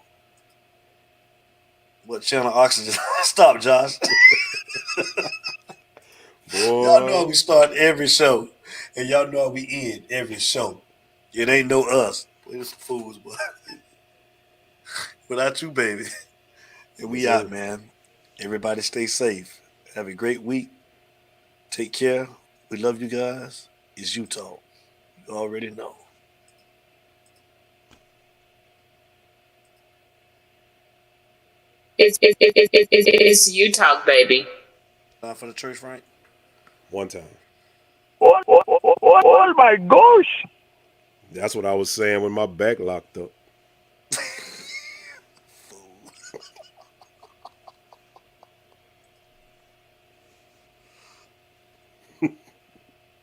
What channel oxygen? Stop, Josh. Y'all know how we start every show, and y'all know how we end every show. It ain't no us. We're some fools, but without you, baby. And we out, man. Everybody stay safe. Have a great week. Take care. We love you guys. It's Utah. You already know. It's you talk, baby. Time for the church, Frank? One time. Oh my gosh! That's what I was saying when my back locked up.